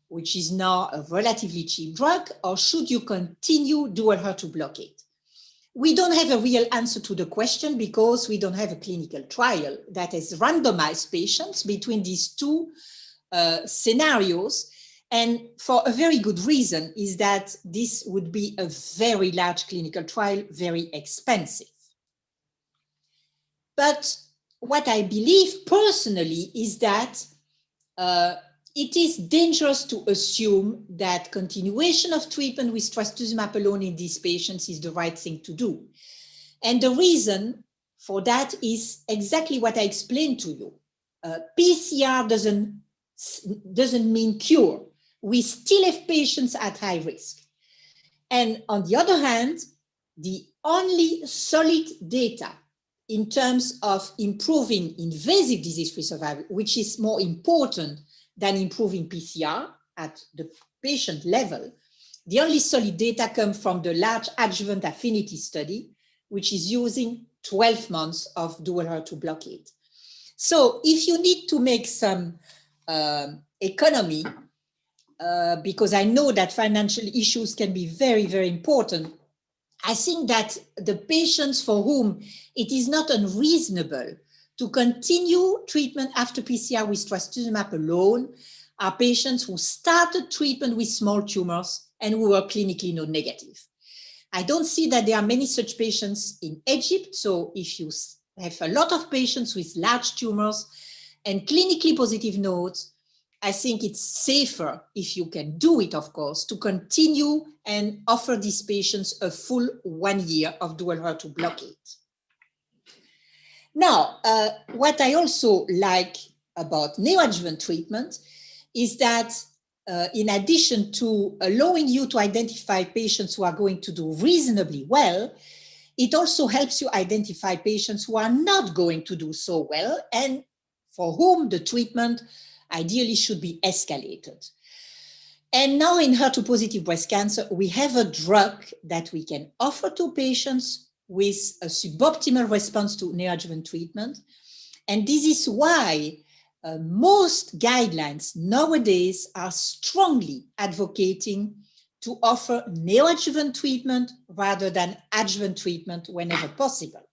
which is now a relatively cheap drug, or should you continue dual HER2 blockade? We don't have a real answer to the question because we don't have a clinical trial that has randomized patients between these two scenarios. And for a very good reason is that this would be a very large clinical trial, very expensive. But what I believe personally is that it is dangerous to assume that continuation of treatment with trastuzumab alone in these patients is the right thing to do. And the reason for that is exactly what I explained to you. PCR doesn't mean cure. We still have patients at high risk. And on the other hand, the only solid data in terms of improving invasive disease-free survival, which is more important than improving PCR at the patient level, the only solid data come from the large adjuvant affinity study, which is using 12 months of dual HER2 blockade. So if you need to make some economy, because I know that financial issues can be very, very important, I think that the patients for whom it is not unreasonable to continue treatment after PCR with trastuzumab alone are patients who started treatment with small tumors and who were clinically node negative. I don't see that there are many such patients in Egypt. So if you have a lot of patients with large tumors and clinically positive nodes, I think it's safer, if you can do it, of course, to continue and offer these patients a full 1 year of dual HER2 blockade. Now, what I also like about neoadjuvant treatment is that in addition to allowing you to identify patients who are going to do reasonably well, it also helps you identify patients who are not going to do so well and for whom the treatment ideally should be escalated. And now in HER2 positive breast cancer, we have a drug that we can offer to patients with a suboptimal response to neoadjuvant treatment. And this is why most guidelines nowadays are strongly advocating to offer neoadjuvant treatment rather than adjuvant treatment whenever possible.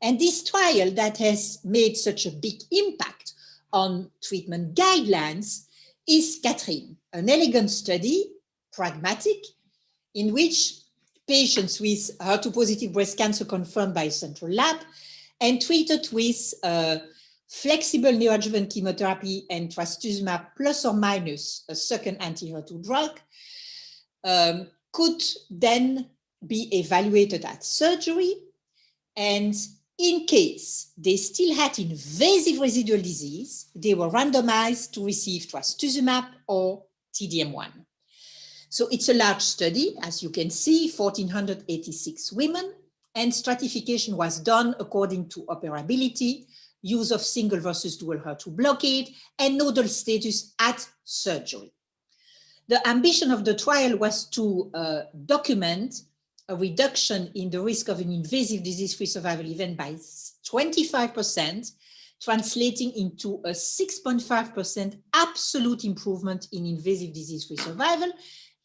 And this trial that has made such a big impact on treatment guidelines is Catherine, an elegant study, pragmatic, in which patients with HER2 positive breast cancer confirmed by a central lab and treated with flexible neoadjuvant chemotherapy and trastuzumab plus or minus a second anti-HER2 drug could then be evaluated at surgery. And in case they still had invasive residual disease, they were randomized to receive trastuzumab or T-DM1. So it's a large study, as you can see, 1,486 women, and stratification was done according to operability, use of single versus dual HER2 blockade, and nodal status at surgery. The ambition of the trial was to document a reduction in the risk of an invasive disease-free survival event by 25%, translating into a 6.5% absolute improvement in invasive disease-free survival.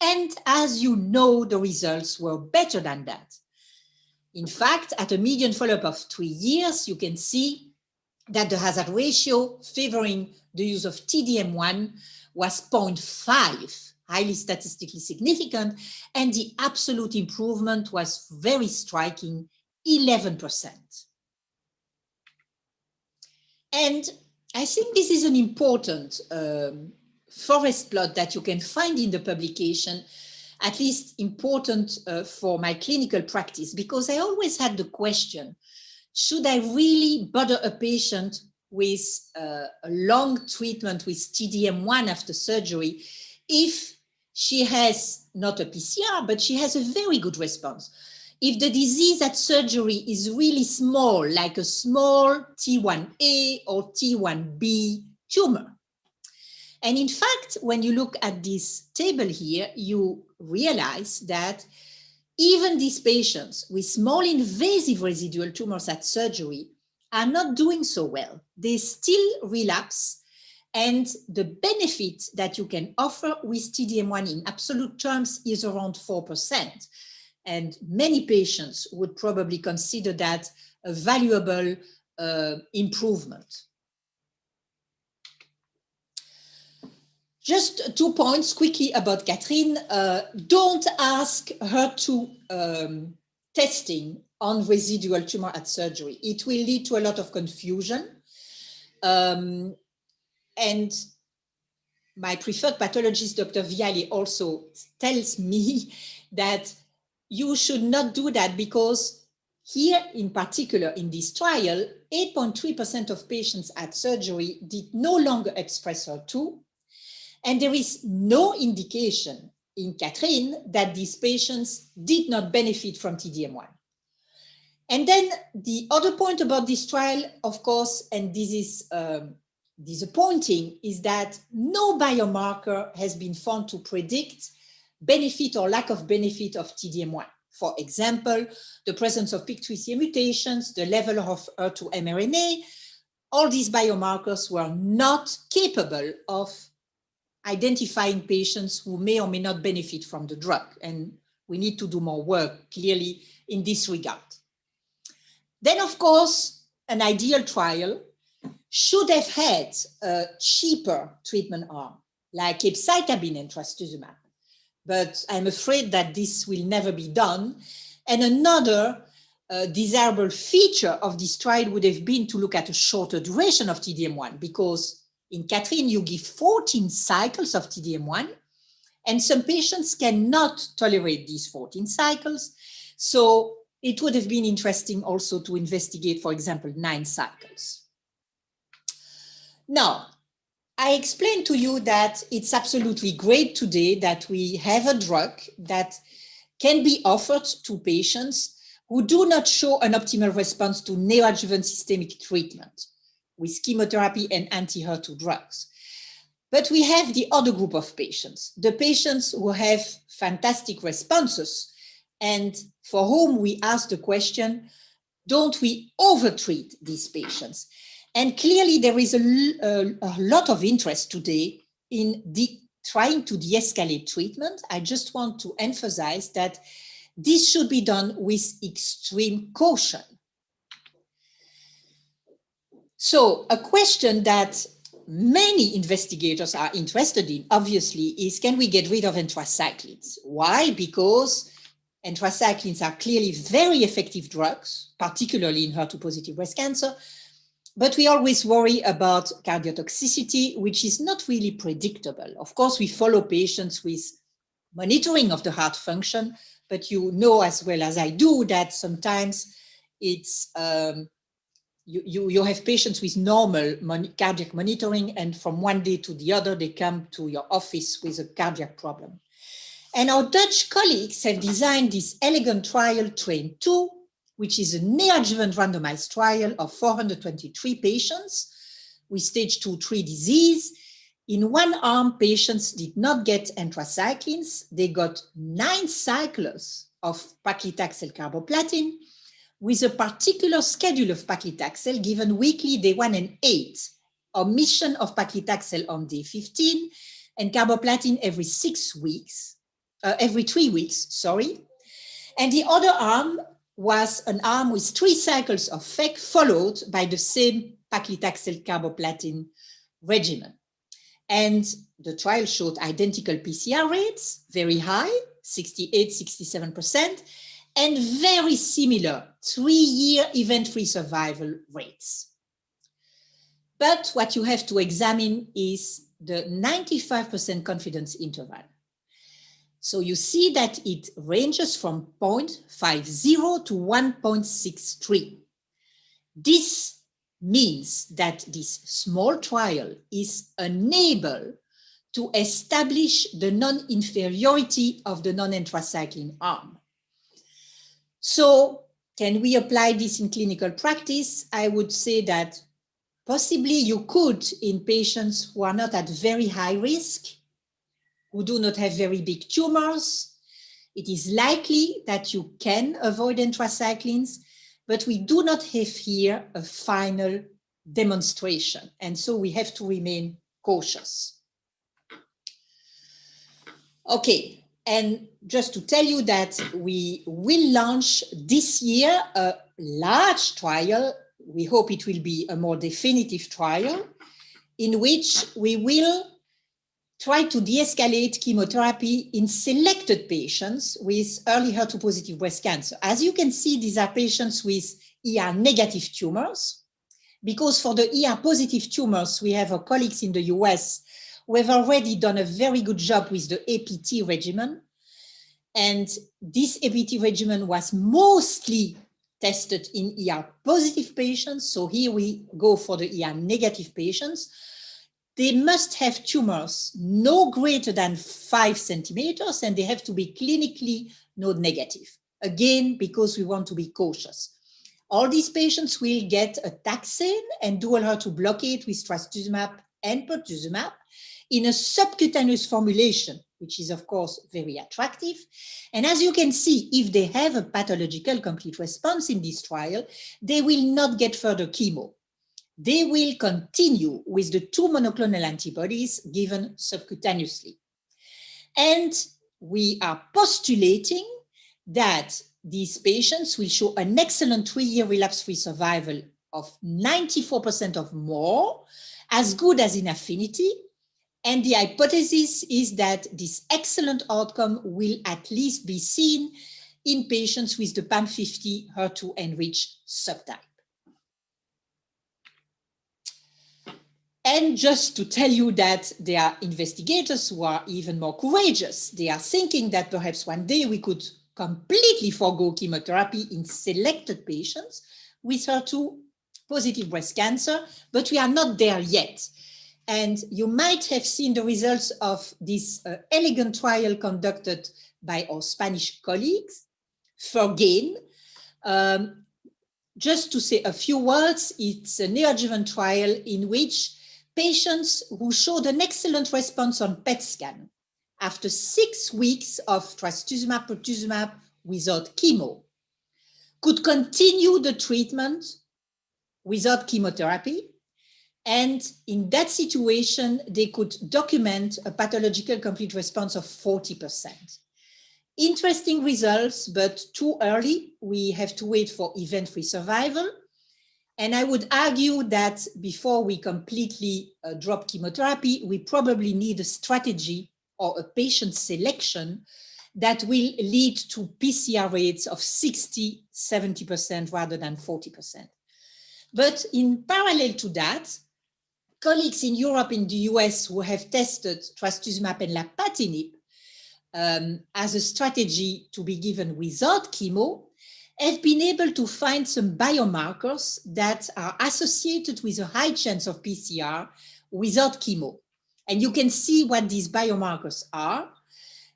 And as you know, the results were better than that. In fact, at a median follow-up of 3 years, you can see that the hazard ratio favoring the use of T-DM1 was 0.5, highly statistically significant, and the absolute improvement was very striking, 11%. And I think this is an important forest plot that you can find in the publication, at least important for my clinical practice, because I always had the question, should I really bother a patient with a long treatment with T-DM1 after surgery if she has not a PCR, but she has a very good response? If the disease at surgery is really small, like a small T1A or T1B tumor. And in fact, when you look at this table here, you realize that even these patients with small invasive residual tumors at surgery are not doing so well. They still relapse And the benefit that you can offer with T-DM1 in absolute terms is around 4%. And many patients would probably consider that a valuable improvement. Just 2 points quickly about Catherine. Don't ask her to testing on residual tumor at surgery. It will lead to a lot of confusion. And my preferred pathologist, Dr. Viali, also tells me that you should not do that, because here in particular in this trial, 8.3% of patients at surgery did no longer express HER2. And there is no indication in Catherine that these patients did not benefit from T-DM1. And then the other point about this trial, of course, and this is disappointing, is that no biomarker has been found to predict benefit or lack of benefit of T-DM1. For example, the presence of PIK3CA mutations, the level of HER2 mRNA, all these biomarkers were not capable of identifying patients who may or may not benefit from the drug. And we need to do more work clearly in this regard. Then, of course, an ideal trial should have had a cheaper treatment arm, like capecitabine and trastuzumab. But I'm afraid that this will never be done. And another desirable feature of this trial would have been to look at a shorter duration of T-DM1, because in Catherine, you give 14 cycles of T-DM1, and some patients cannot tolerate these 14 cycles. So it would have been interesting also to investigate, for example, 9 cycles. Now, I explained to you that it's absolutely great today that we have a drug that can be offered to patients who do not show an optimal response to neoadjuvant systemic treatment with chemotherapy and anti-HER2 drugs. But we have the other group of patients, the patients who have fantastic responses and for whom we ask the question, don't we overtreat these patients? And clearly there is a lot of interest today in trying to de-escalate treatment. I just want to emphasize that this should be done with extreme caution. So a question that many investigators are interested in, obviously, is can we get rid of anthracyclines? Why? Because anthracyclines are clearly very effective drugs, particularly in HER2-positive breast cancer, but we always worry about cardiotoxicity, which is not really predictable. Of course, we follow patients with monitoring of the heart function, but you know as well as I do that sometimes it's you have patients with normal cardiac monitoring, and from one day to the other, they come to your office with a cardiac problem. And our Dutch colleagues have designed this elegant trial, TRAIN2, which is a neoadjuvant randomized trial of 423 patients with stage 2-3 disease. In one arm, patients did not get anthracyclines. They got 9 cycles of paclitaxel carboplatin, with a particular schedule of paclitaxel given weekly, day 1 and 8, omission of paclitaxel on day 15, and carboplatin every 3 weeks, sorry. And the other arm was an arm with 3 cycles of FEC followed by the same paclitaxel carboplatin regimen. And the trial showed identical PCR rates, very high, 68, 67%, and very similar 3-year event-free survival rates. But what you have to examine is the 95% confidence interval. So you see that it ranges from 0.50 to 1.63. This means that this small trial is unable to establish the non-inferiority of the non-anthracycline arm. So can we apply this in clinical practice? I would say that possibly you could in patients who are not at very high risk, who do not have very big tumors. It is likely that you can avoid anthracyclines, but we do not have here a final demonstration. And so we have to remain cautious. Okay, and just to tell you that we will launch this year a large trial. We hope it will be a more definitive trial in which we will try to de-escalate chemotherapy in selected patients with early HER2 positive breast cancer. As you can see, these are patients with ER negative tumors, because for the ER positive tumors, we have our colleagues in the US who have already done a very good job with the APT regimen. And this APT regimen was mostly tested in ER positive patients. So here we go for the ER negative patients. They must have tumors no greater than 5 centimeters, and they have to be clinically node negative. Again, because we want to be cautious. All these patients will get a taxane and dual HER2 blockade with trastuzumab and pertuzumab in a subcutaneous formulation, which is of course very attractive. And as you can see, if they have a pathological complete response in this trial, they will not get further chemo. They will continue with the 2 monoclonal antibodies given subcutaneously. And we are postulating that these patients will show an excellent 3-year relapse-free survival of 94% or more, as good as in affinity. And the hypothesis is that this excellent outcome will at least be seen in patients with the PAM50 HER2 enriched subtype. And just to tell you that there are investigators who are even more courageous. They are thinking that perhaps one day we could completely forego chemotherapy in selected patients with HER2 positive breast cancer, but we are not there yet. And you might have seen the results of this elegant trial conducted by our Spanish colleagues, forego. Just to say a few words, it's a neoadjuvant trial in which patients who showed an excellent response on PET scan after 6 weeks of trastuzumab, pertuzumab without chemo could continue the treatment without chemotherapy. And in that situation, they could document a pathological complete response of 40%. Interesting results, but too early. We have to wait for event-free survival. And I would argue that before we completely drop chemotherapy, we probably need a strategy or a patient selection that will lead to PCR rates of 60, 70% rather than 40%. But in parallel to that, colleagues in Europe and the US who have tested trastuzumab and lapatinib as a strategy to be given without chemo have been able to find some biomarkers that are associated with a high chance of PCR without chemo. And you can see what these biomarkers are.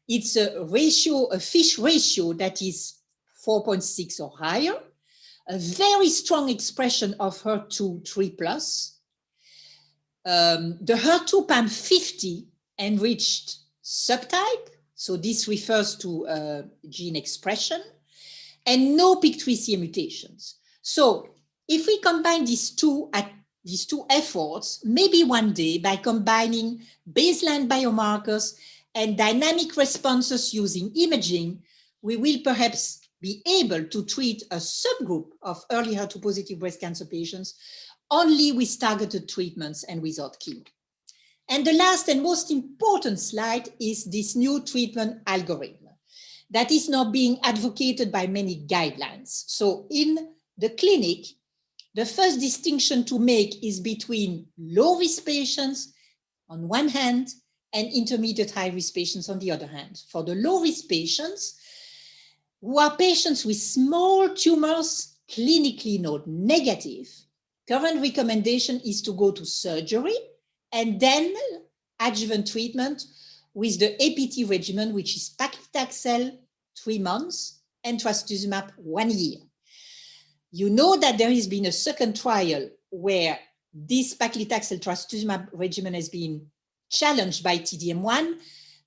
It's a ratio, a FISH ratio that is 4.6 or higher, a very strong expression of HER2 3+, the HER2 PAM50 enriched subtype, so this refers to gene expression, and no PIK3CA mutations. So if we combine these two efforts, maybe one day by combining baseline biomarkers and dynamic responses using imaging, we will perhaps be able to treat a subgroup of early HER2 positive breast cancer patients only with targeted treatments and without chemo. And the last and most important slide is this new treatment algorithm that is now being advocated by many guidelines. So in the clinic, the first distinction to make is between low-risk patients on one hand and intermediate high-risk patients on the other hand. For the low-risk patients, who are patients with small tumors, clinically node negative, current recommendation is to go to surgery and then adjuvant treatment with the APT regimen, which is paclitaxel 3 months and trastuzumab 1 year. You know that there has been a second trial where this paclitaxel trastuzumab regimen has been challenged by TDM1,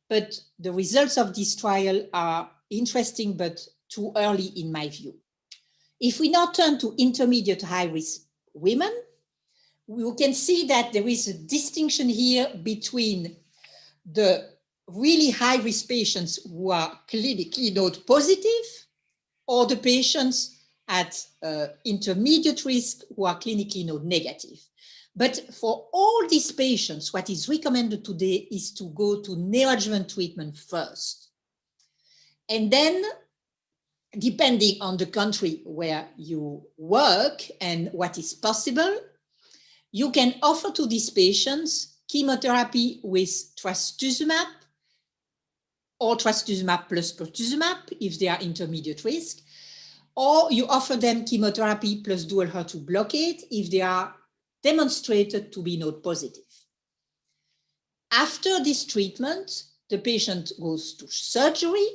but the results of this trial are interesting, but too early in my view. If we now turn to intermediate high-risk women, we can see that there is a distinction here between the really high-risk patients who are clinically node positive or the patients at intermediate risk who are clinically node negative. But for all these patients, what is recommended today is to go to neoadjuvant treatment first. And then, depending on the country where you work and what is possible, you can offer to these patients chemotherapy with trastuzumab or trastuzumab plus pertuzumab if they are intermediate risk, or you offer them chemotherapy plus dual HER2 blockade if they are demonstrated to be node positive. After this treatment, the patient goes to surgery,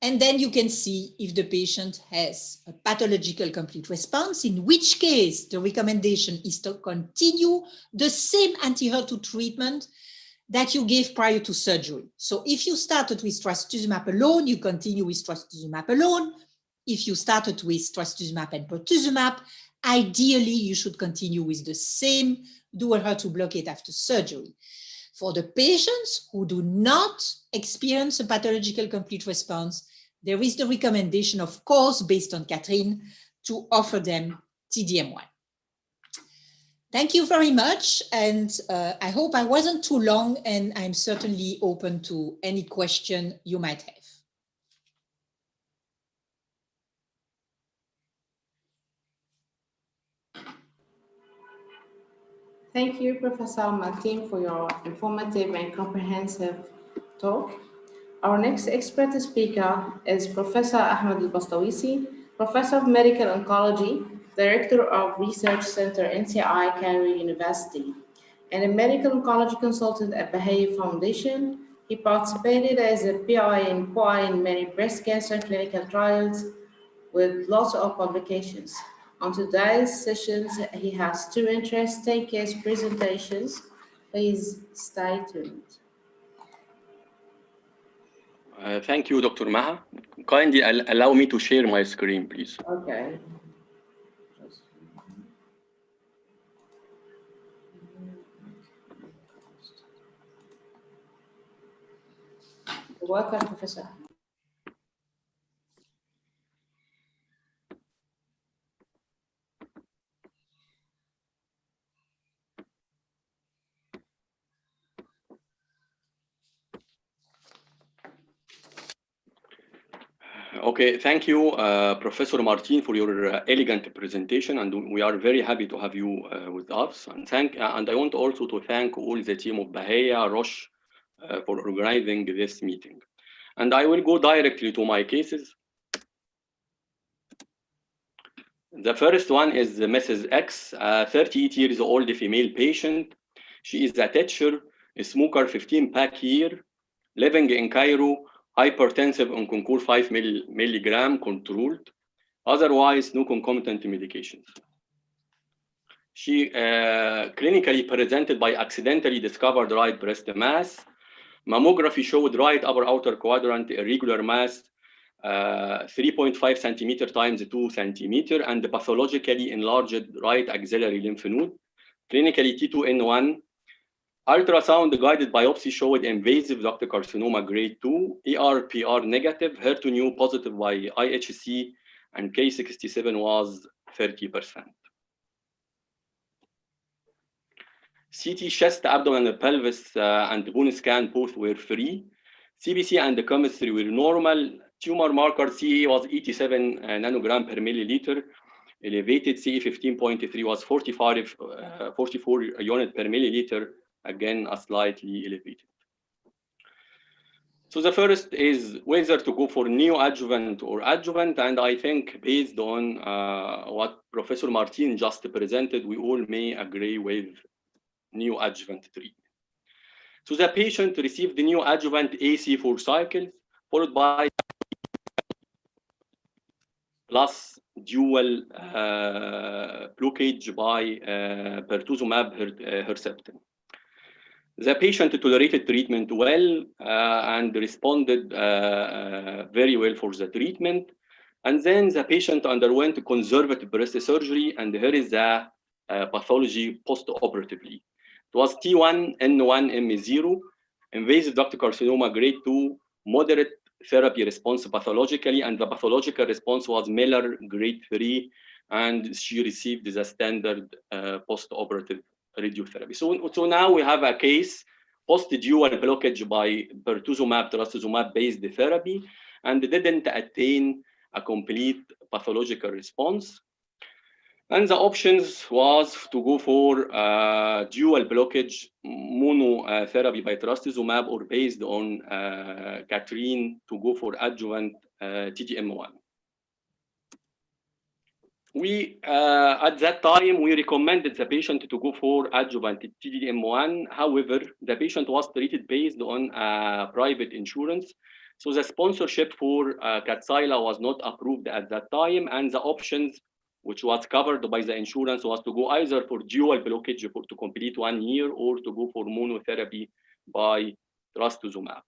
and then you can see if the patient has a pathological complete response, in which case the recommendation is to continue the same anti-HER2 treatment that you gave prior to surgery. So if you started with trastuzumab alone, you continue with trastuzumab alone. If you started with trastuzumab and pertuzumab, ideally you should continue with the same dual HER2 blockade after surgery. For the patients who do not experience a pathological complete response, there is the recommendation, of course, based on Catherine, to offer them T-DM1. Thank you very much, and I hope I wasn't too long, and I'm certainly open to any question you might have. Thank you, Professor Martin, for your informative and comprehensive talk. Our next expert speaker is Professor Ahmed Al-Bastawisi, Professor of Medical Oncology, Director of Research Center, NCI, Cairo University, and a medical oncology consultant at Bahia Foundation. He participated as a PI and PI in many breast cancer clinical trials with lots of publications. On today's sessions, he has two interesting case presentations. Please stay tuned. Thank you, Dr. Maha. Kindly allow me to share my screen, please. Okay. You're welcome, Professor. Okay, thank you, Professor Martin, for your elegant presentation, and we are very happy to have you with us. And I want also to thank all the team of Bahia, Roche, for organizing this meeting. And I will go directly to my cases. The first one is Mrs. X, a 38 years old female patient. She is a teacher, a smoker, 15-pack year, living in Cairo, hypertensive on Concur 5 milligram controlled, otherwise no concomitant medications. She clinically presented by accidentally discovered right breast mass. Mammography showed right upper outer quadrant irregular mass, 3.5 centimeter times 2 centimeter, and pathologically enlarged right axillary lymph node, clinically T2N1. Ultrasound guided biopsy showed invasive ductal carcinoma grade 2, ER/PR negative, HER2 new positive by IHC, and K67 was 30%. CT chest, abdomen, pelvis, and bone scan both were free. CBC and the chemistry were normal. Tumor marker CA was 87 nanogram per milliliter. Elevated CA 15.3 was 44 unit per milliliter. Again, a slightly elevated. So the first is whether to go for neoadjuvant or adjuvant, and I think based on what Professor Martin just presented, we all may agree with neoadjuvant treatment. So the patient received the neoadjuvant AC 4 cycles, followed by plus dual blockage by pertuzumab Herceptin. The patient tolerated treatment well and responded very well for the treatment. And then the patient underwent conservative breast surgery, and here is the pathology post-operatively. It was T1N1M0, invasive ductal carcinoma grade 2, moderate therapy response pathologically, and the pathological response was Miller grade 3, and she received the standard post-operative radiotherapy. So now we have a case post-dual blockage by pertuzumab, trastuzumab-based therapy, and didn't attain a complete pathological response. And the options was to go for dual blockage monotherapy by trastuzumab, or based on Catherine to go for adjuvant TDM1. We at that time we recommended the patient to go for adjuvant TDM1. However, the patient was treated based on private insurance, so the sponsorship for Kadcyla was not approved at that time, and the options which was covered by the insurance was to go either for dual blockage to complete 1 year, or to go for monotherapy by trastuzumab.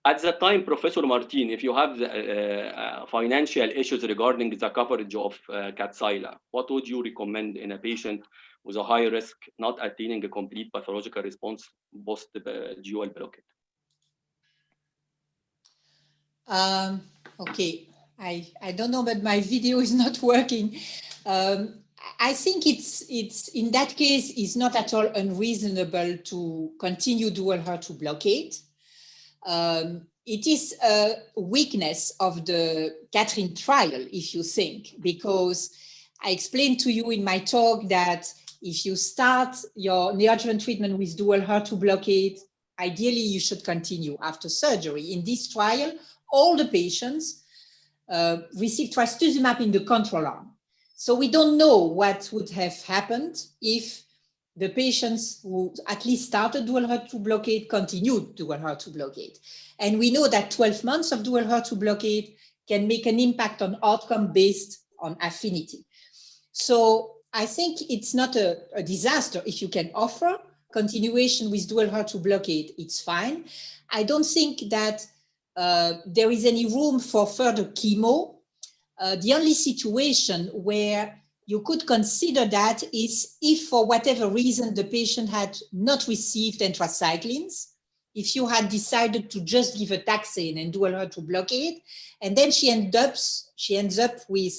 At that time, Professor Martin, if you have the, financial issues regarding the coverage of Kadcyla, what would you recommend in a patient with a high risk not attaining a complete pathological response post dual blockage? Okay. I don't know, but my video is not working. I think it's in that case, it's not at all unreasonable to continue dual HER2 blockade. It is a weakness of the Catherine trial, if you think, because I explained to you in my talk that if you start your neoadjuvant treatment with dual HER2 blockade, ideally you should continue after surgery. In this trial, all the patients received trastuzumab in the control arm. So we don't know what would have happened if the patients who at least started dual HER2 blockade continued dual HER2 blockade. And we know that 12 months of dual HER2 blockade can make an impact on outcome based on affinity. So I think it's not a disaster if you can offer continuation with dual HER2 blockade, it's fine. I don't think that there is any room for further chemo. The only situation where you could consider that is if for whatever reason the patient had not received anthracyclines, if you had decided to just give a taxane and dual HER2 blockade, and then she ends up with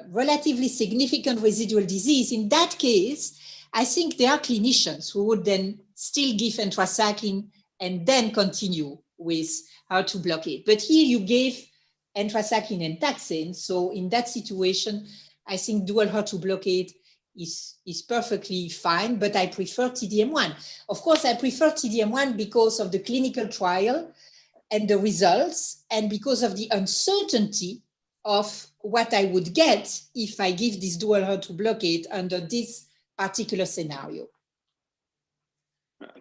relatively significant residual disease. In that case, I think there are clinicians who would then still give anthracycline and then continue with HER2 blockade. But here you gave anthracycline and taxane. So in that situation, I think dual HER2 blockade is perfectly fine, but I prefer TDM1. Of course, I prefer TDM1 because of the clinical trial and the results, and because of the uncertainty of what I would get if I give this dual HER2 blockade under this particular scenario.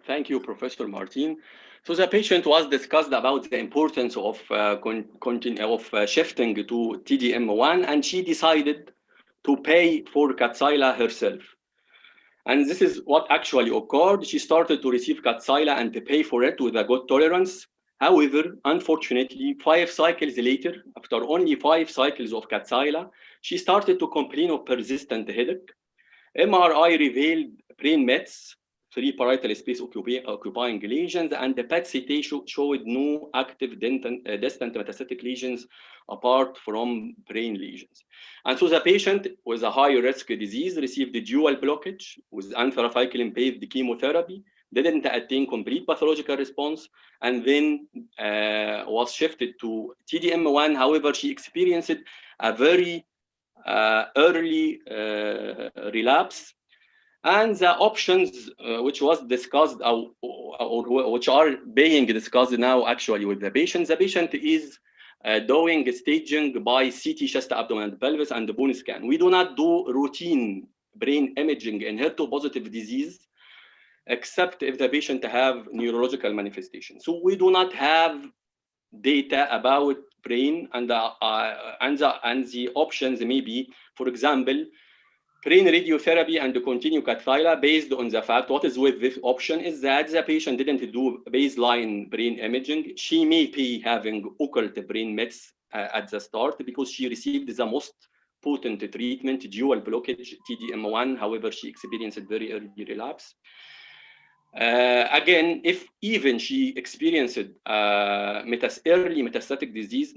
Thank you, Professor Martin. So the patient was discussed about the importance of shifting to TDM1, and she decided to pay for Kadcyla herself. And this is what actually occurred. She started to receive Kadcyla and to pay for it with a good tolerance. However, unfortunately, 5 cycles later, after only 5 cycles of Kadcyla, she started to complain of persistent headache. MRI revealed brain mets, 3 parietal space occupying lesions, and the PET-CT showed no active distant metastatic lesions apart from brain lesions. And so the patient with a high risk disease received the dual blockage with anthracycline-based chemotherapy, didn't attain complete pathological response, and then was shifted to TDM1. However, she experienced a very early relapse. And the options which was discussed or which are being discussed now actually with the patient is doing staging by CT chest, abdomen, and pelvis, and the bone scan. We do not do routine brain imaging in HER2 positive disease, except if the patient have neurological manifestation. So we do not have data about brain, and the options may be, for example, brain radiotherapy and continue Kadcyla, based on the fact what is with this option is that the patient didn't do baseline brain imaging. She may be having occult brain mets at the start because she received the most potent treatment, dual blockage, TDM1. However, she experienced very early relapse. Again, if even she experienced early metastatic disease,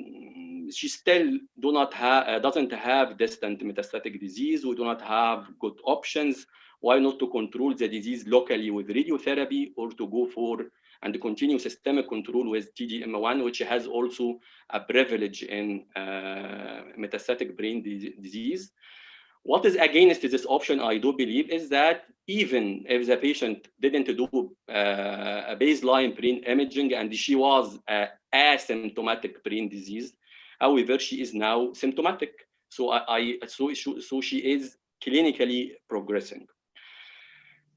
she still doesn't have distant metastatic disease. We do not have good options. Why not to control the disease locally with radiotherapy, or to go for and continue systemic control with TDM1, which has also a privilege in metastatic brain disease. What is against this option, I do believe, is that even if the patient didn't do a baseline brain imaging and she was asymptomatic brain disease, however, she is now symptomatic. So so she is clinically progressing.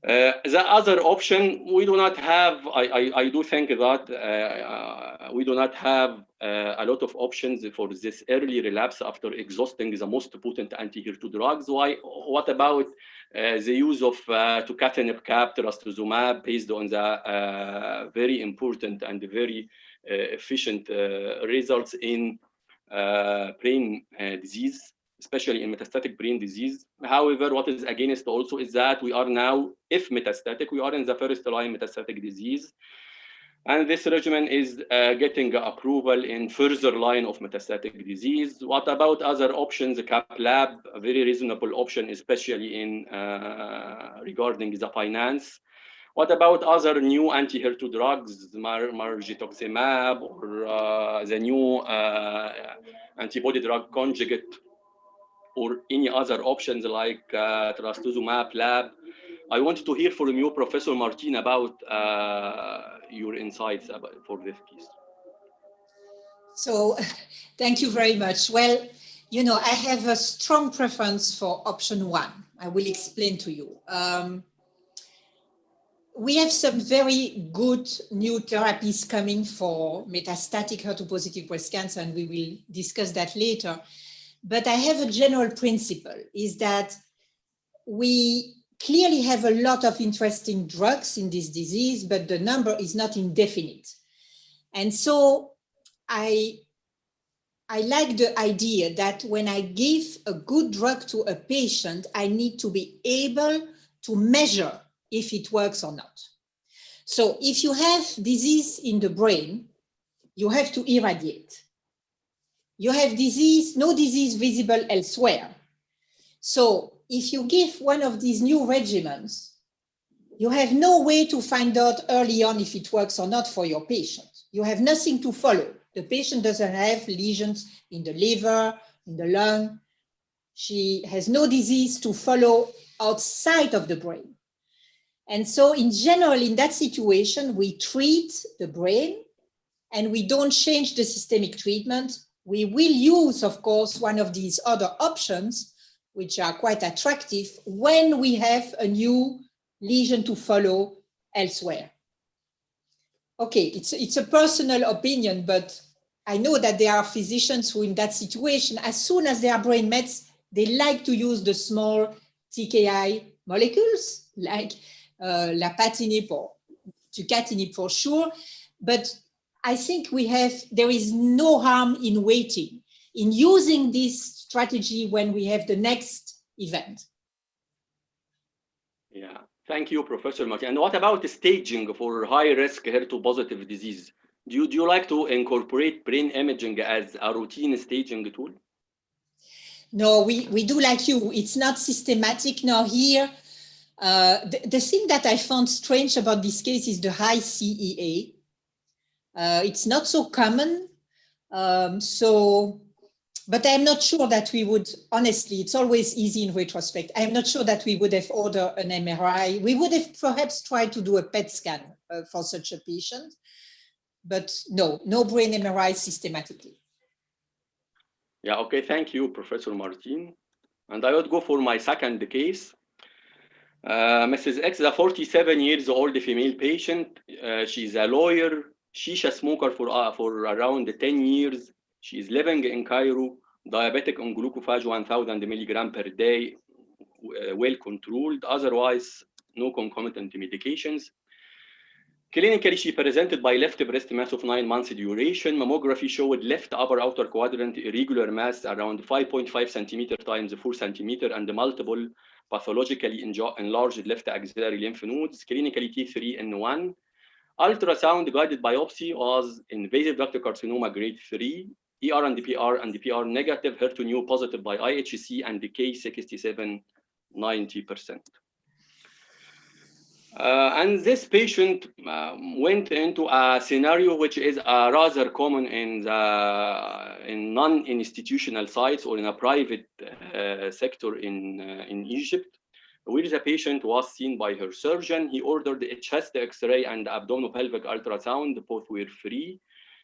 The other option, we do not have, I do think that we do not have a lot of options for this early relapse after exhausting the most potent anti-HER2 drugs. What about the use of tucatinib cap, trastuzumab, based on the very important and very efficient results in brain disease, especially in metastatic brain disease. However, what is against also is that we are now, if metastatic, we are in the first line metastatic disease. And this regimen is getting approval in further line of metastatic disease. What about other options? CapLab, a very reasonable option, especially in regarding the finance. What about other new anti-HER2 drugs, margetuximab, or the new antibody drug conjugate, or any other options like trastuzumab lab? I want to hear from you, Professor Martin, about your insights for this piece. So thank you very much. Well, you know, I have a strong preference for option one. I will explain to you. We have some very good new therapies coming for metastatic HER2 positive breast cancer, and we will discuss that later. But I have a general principle, is that we clearly have a lot of interesting drugs in this disease, but the number is not indefinite. And so I like the idea that when I give a good drug to a patient, I need to be able to measure if it works or not. So if you have disease in the brain, you have to irradiate. You have disease, no disease visible elsewhere. So if you give one of these new regimens, you have no way to find out early on if it works or not for your patient. You have nothing to follow. The patient doesn't have lesions in the liver, in the lung. She has no disease to follow outside of the brain. And so in general, in that situation, we treat the brain and we don't change the systemic treatment. We will use, of course, one of these other options, which are quite attractive, when we have a new lesion to follow elsewhere. Okay, it's a personal opinion, but I know that there are physicians who in that situation, as soon as they are brain mets, they like to use the small TKI molecules, like lapatinib or tucatinib for sure. But I think there is no harm in waiting, in using this strategy when we have the next event. Yeah, thank you, Professor Martin. And what about the staging for high-risk HER2 positive disease? Do you like to incorporate brain imaging as a routine staging tool? No, we do like you. It's not systematic now here. The thing that I found strange about this case is the high CEA. It's not so common. But I'm not sure that we would, honestly, it's always easy in retrospect. I'm not sure that we would have ordered an MRI. We would have perhaps tried to do a PET scan for such a patient, but no brain MRI systematically. Yeah, okay, thank you, Professor Martin. And I would go for my second case. Mrs. X is a 47 years old female patient. She's a lawyer, shisha smoker for around 10 years. She is living in Cairo, diabetic on glucophage 1000 milligram per day, well controlled, otherwise no concomitant medications. Clinically, she presented by left breast mass of 9 months duration. Mammography showed left upper outer quadrant irregular mass around 5.5 centimeter times 4 centimeter and multiple pathologically enlarged left axillary lymph nodes. Clinically T3N1. Ultrasound guided biopsy was invasive ductal carcinoma grade 3, ER and PR negative, HER2 new positive by IHC and K67 90%. And this patient went into a scenario which is rather common in non-institutional sites or in a private sector in Egypt, where the patient was seen by her surgeon. He ordered a chest X-ray and abdominopelvic ultrasound. Both were free.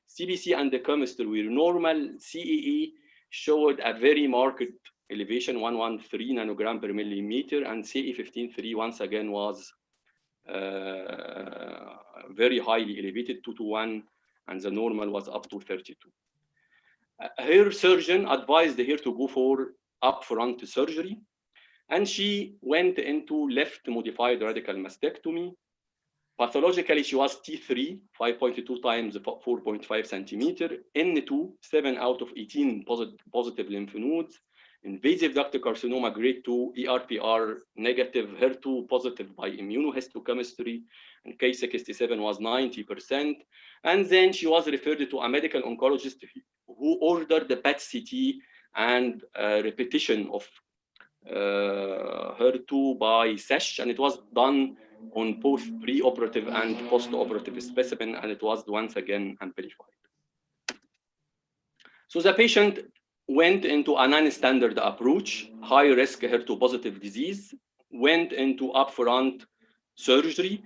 CBC and the chemistry were normal. CEE showed a very marked elevation, 113 nanogram per millimeter, and CE15-3 once again was very highly elevated, 2 to 1, and the normal was up to 32. Her surgeon advised her to go for upfront surgery, and she went into left modified radical mastectomy. Pathologically, she was T3, 5.2 times 4.5 centimeter, N2, 7 out of 18 positive lymph nodes, invasive ductal carcinoma grade 2, ER/PR negative, HER2 positive by immunohistochemistry, and K67 was 90%. And then she was referred to a medical oncologist who ordered the PET-CT and repetition of HER2 by SESH, and it was done on both pre-operative and post-operative specimen, and it was once again amplified. So the patient went into a non-standard approach, high-risk HER2 positive disease, went into upfront surgery,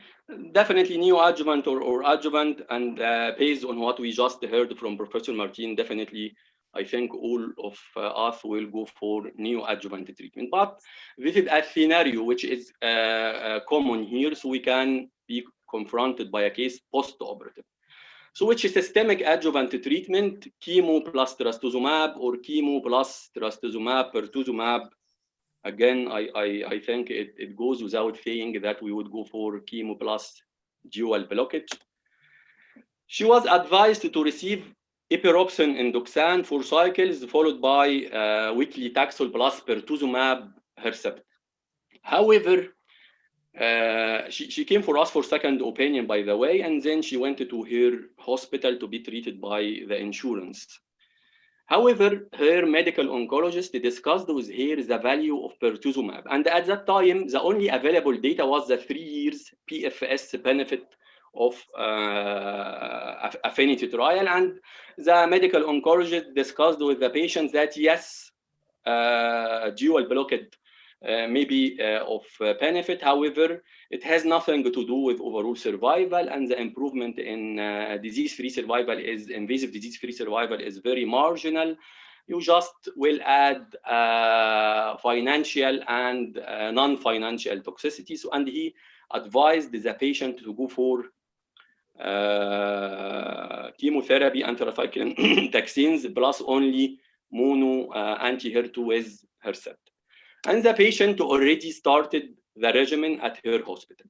definitely neoadjuvant or adjuvant, and based on what we just heard from Professor Martin, definitely I think all of us will go for neoadjuvant treatment. But this is a scenario which is common here, so we can be confronted by a case post-operative. So which is systemic adjuvant treatment, chemo plus trastuzumab or chemo plus trastuzumab, pertuzumab. Again, I think it goes without saying that we would go for chemo plus dual blockage. She was advised to receive epiropsin and doxan 4 cycles, followed by weekly Taxol plus pertuzumab Herceptin. However, she came for us for second opinion, by the way, and then she went to her hospital to be treated by the insurance. However, her medical oncologist discussed with her the value of pertuzumab, and at that time, the only available data was the 3 years P.F.S benefit of affinity trial, and the medical oncologist discussed with the patients that yes, dual blockade may be of benefit. However, it has nothing to do with overall survival, and the improvement in disease-free survival is invasive disease-free survival is very marginal. You just will add financial and non-financial toxicities, and he advised the patient to go for chemotherapy, anthracycline, taxanes, plus only mono anti-HER2 with Herceptin. And the patient already started the regimen at her hospital.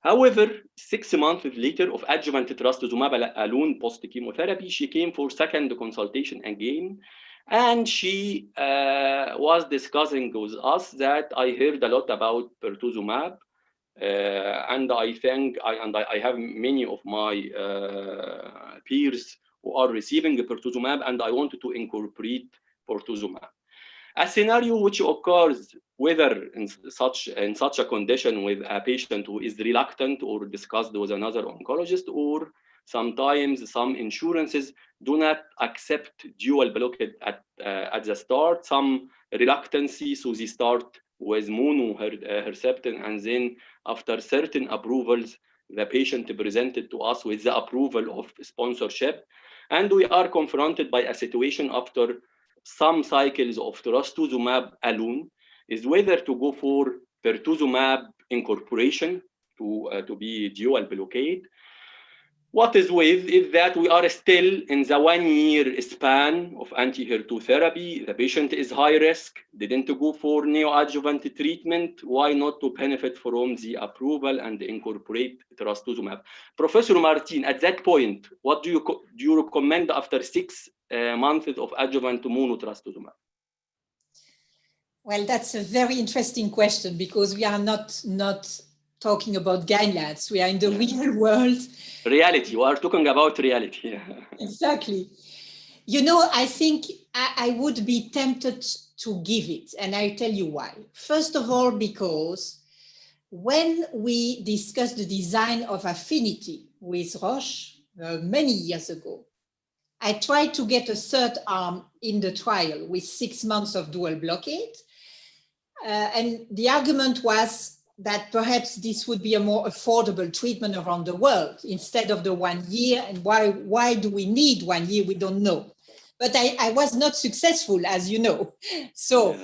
However, 6 months later of adjuvant trastuzumab alone post-chemotherapy, she came for second consultation again, and she was discussing with us that I heard a lot about pertuzumab, and I think I have many of my peers who are receiving pertuzumab, and I wanted to incorporate pertuzumab. A scenario which occurs whether in such a condition with a patient who is reluctant or discussed with another oncologist, or sometimes some insurances do not accept dual blockade at the start, some reluctancy, so they start with mono Herceptin, and then after certain approvals, the patient presented to us with the approval of sponsorship, and we are confronted by a situation after some cycles of trastuzumab alone is whether to go for pertuzumab incorporation to be dual blockade. What is with is that we are still in the 1 year span of anti-HER2 therapy. The patient is high risk, didn't go for neoadjuvant treatment. Why not to benefit from the approval and incorporate trastuzumab? Professor Martin, at that point, what do you recommend after 6 months of adjuvant monotrastuzumab? Well, that's a very interesting question because we are not talking about guidelines. We are in the real world. Reality. We are talking about reality. Exactly. You know, I think I would be tempted to give it, and I'll tell you why. First of all, because when we discussed the design of Affinity with Roche many years ago, I tried to get a third arm in the trial with 6 months of dual blockade. And the argument was that perhaps this would be a more affordable treatment around the world instead of the 1 year. And why do we need 1 year? We don't know. But I was not successful, as you know. So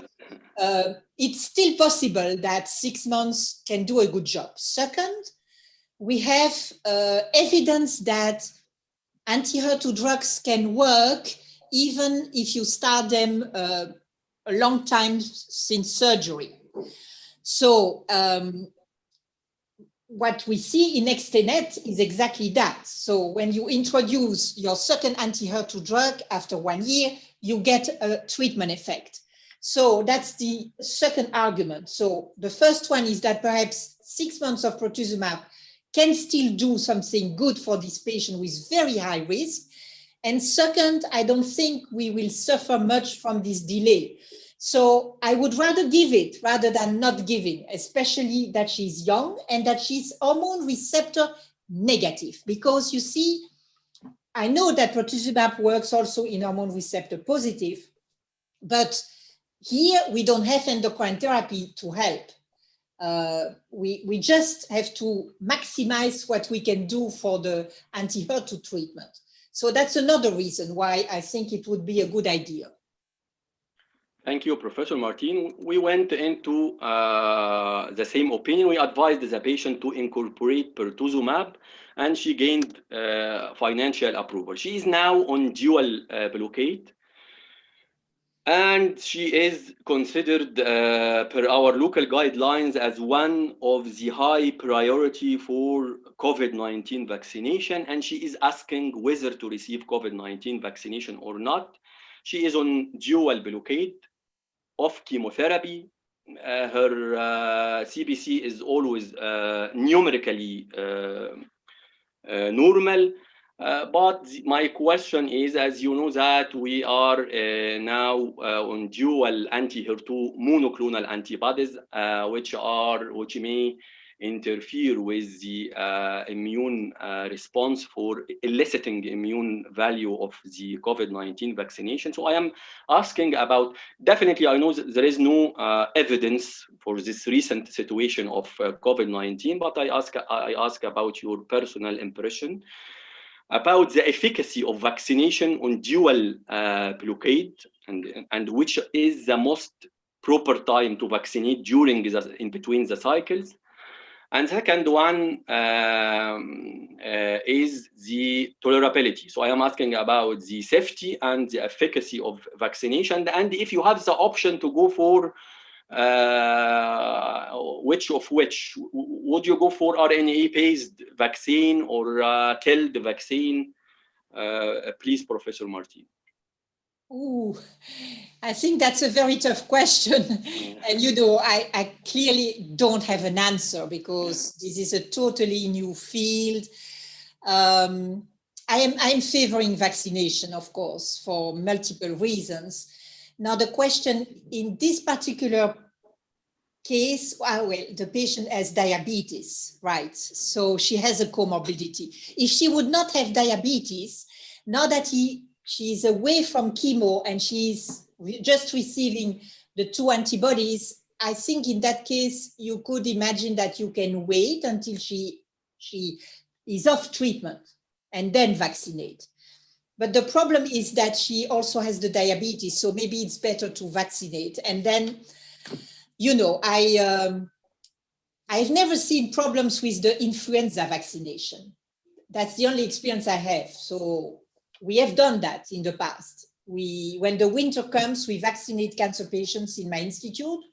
it's still possible that 6 months can do a good job. Second, we have evidence that anti-HER2 drugs can work even if you start them a long time since surgery. So what we see in Extenet is exactly that. So when you introduce your second anti-HER2 drug after 1 year, you get a treatment effect. So that's the second argument. So the first one is that perhaps 6 months of pertuzumab can still do something good for this patient with very high risk. And second, I don't think we will suffer much from this delay. So I would rather give it rather than not giving, especially that she's young and that she's hormone receptor negative. Because you see, I know that pertuzumab works also in hormone receptor positive, but here we don't have endocrine therapy to help. We just have to maximize what we can do for the anti-HER2 treatment. So that's another reason why I think it would be a good idea. Thank you, Professor Martin. We went into the same opinion. We advised the patient to incorporate pertuzumab, and she gained financial approval. She is now on dual blockade, and she is considered per our local guidelines as one of the high priority for COVID-19 vaccination, and she is asking whether to receive COVID-19 vaccination or not. She is on dual blockade of chemotherapy. Her CBC is always numerically normal. But my question is, as you know, that we are now on dual anti-HER2 monoclonal antibodies, which may interfere with the immune response for eliciting immune value of the COVID-19 vaccination. So I am asking about, definitely I know that there is no evidence for this recent situation of COVID-19, but I ask about your personal impression about the efficacy of vaccination on dual blockade, and which is the most proper time to vaccinate during in between the cycles. And second one is the tolerability. So I am asking about the safety and the efficacy of vaccination, and if you have the option to go for which would you go for, RNA-based vaccine or killed vaccine? Please, Professor Martin. Ooh, I think that's a very tough question. And you know, I clearly don't have an answer because this is a totally new field. I'm favoring vaccination, of course, for multiple reasons. Now, the question in this particular case, well, the patient has diabetes, right? So she has a comorbidity. If she would not have diabetes, now that she's away from chemo and she's just receiving the 2 antibodies, I think in that case, you could imagine that you can wait until she is off treatment and then vaccinate. But the problem is that she also has the diabetes, so maybe it's better to vaccinate. And then, you know, I've never seen problems with the influenza vaccination. that's the only experience I have. So we have done that in the past. When the winter comes, we vaccinate cancer patients in my institute,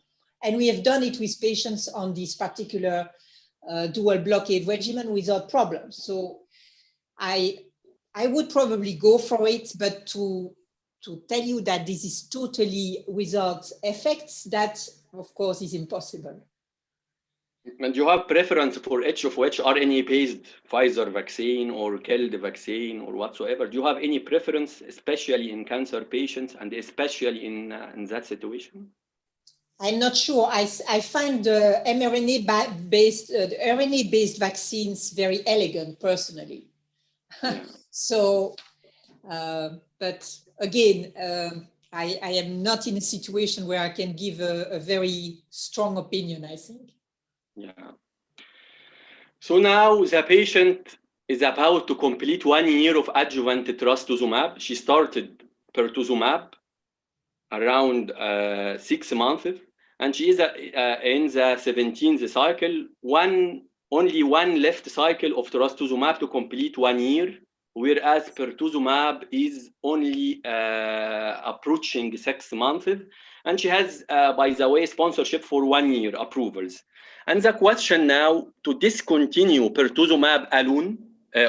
and we have done it with patients on this particular dual blockade regimen without problems. So I would probably go for it, but to tell you that this is totally without effects, that of course is impossible. And you have preference for each of which RNA-based Pfizer vaccine or killed vaccine or whatsoever? Do you have any preference, especially in cancer patients and especially in that situation? I'm not sure. I find the RNA-based vaccines very elegant, personally. Yeah. So, but again, I am not in a situation where I can give a very strong opinion, I think. Yeah. So now the patient is about to complete 1 year of adjuvant trastuzumab. She started pertuzumab around 6 months, and she is in the 17th cycle. Only one left cycle of trastuzumab to complete 1 year, whereas pertuzumab is only approaching 6 months. And she has, by the way, sponsorship for 1 year approvals. And the question now, to discontinue pertuzumab alone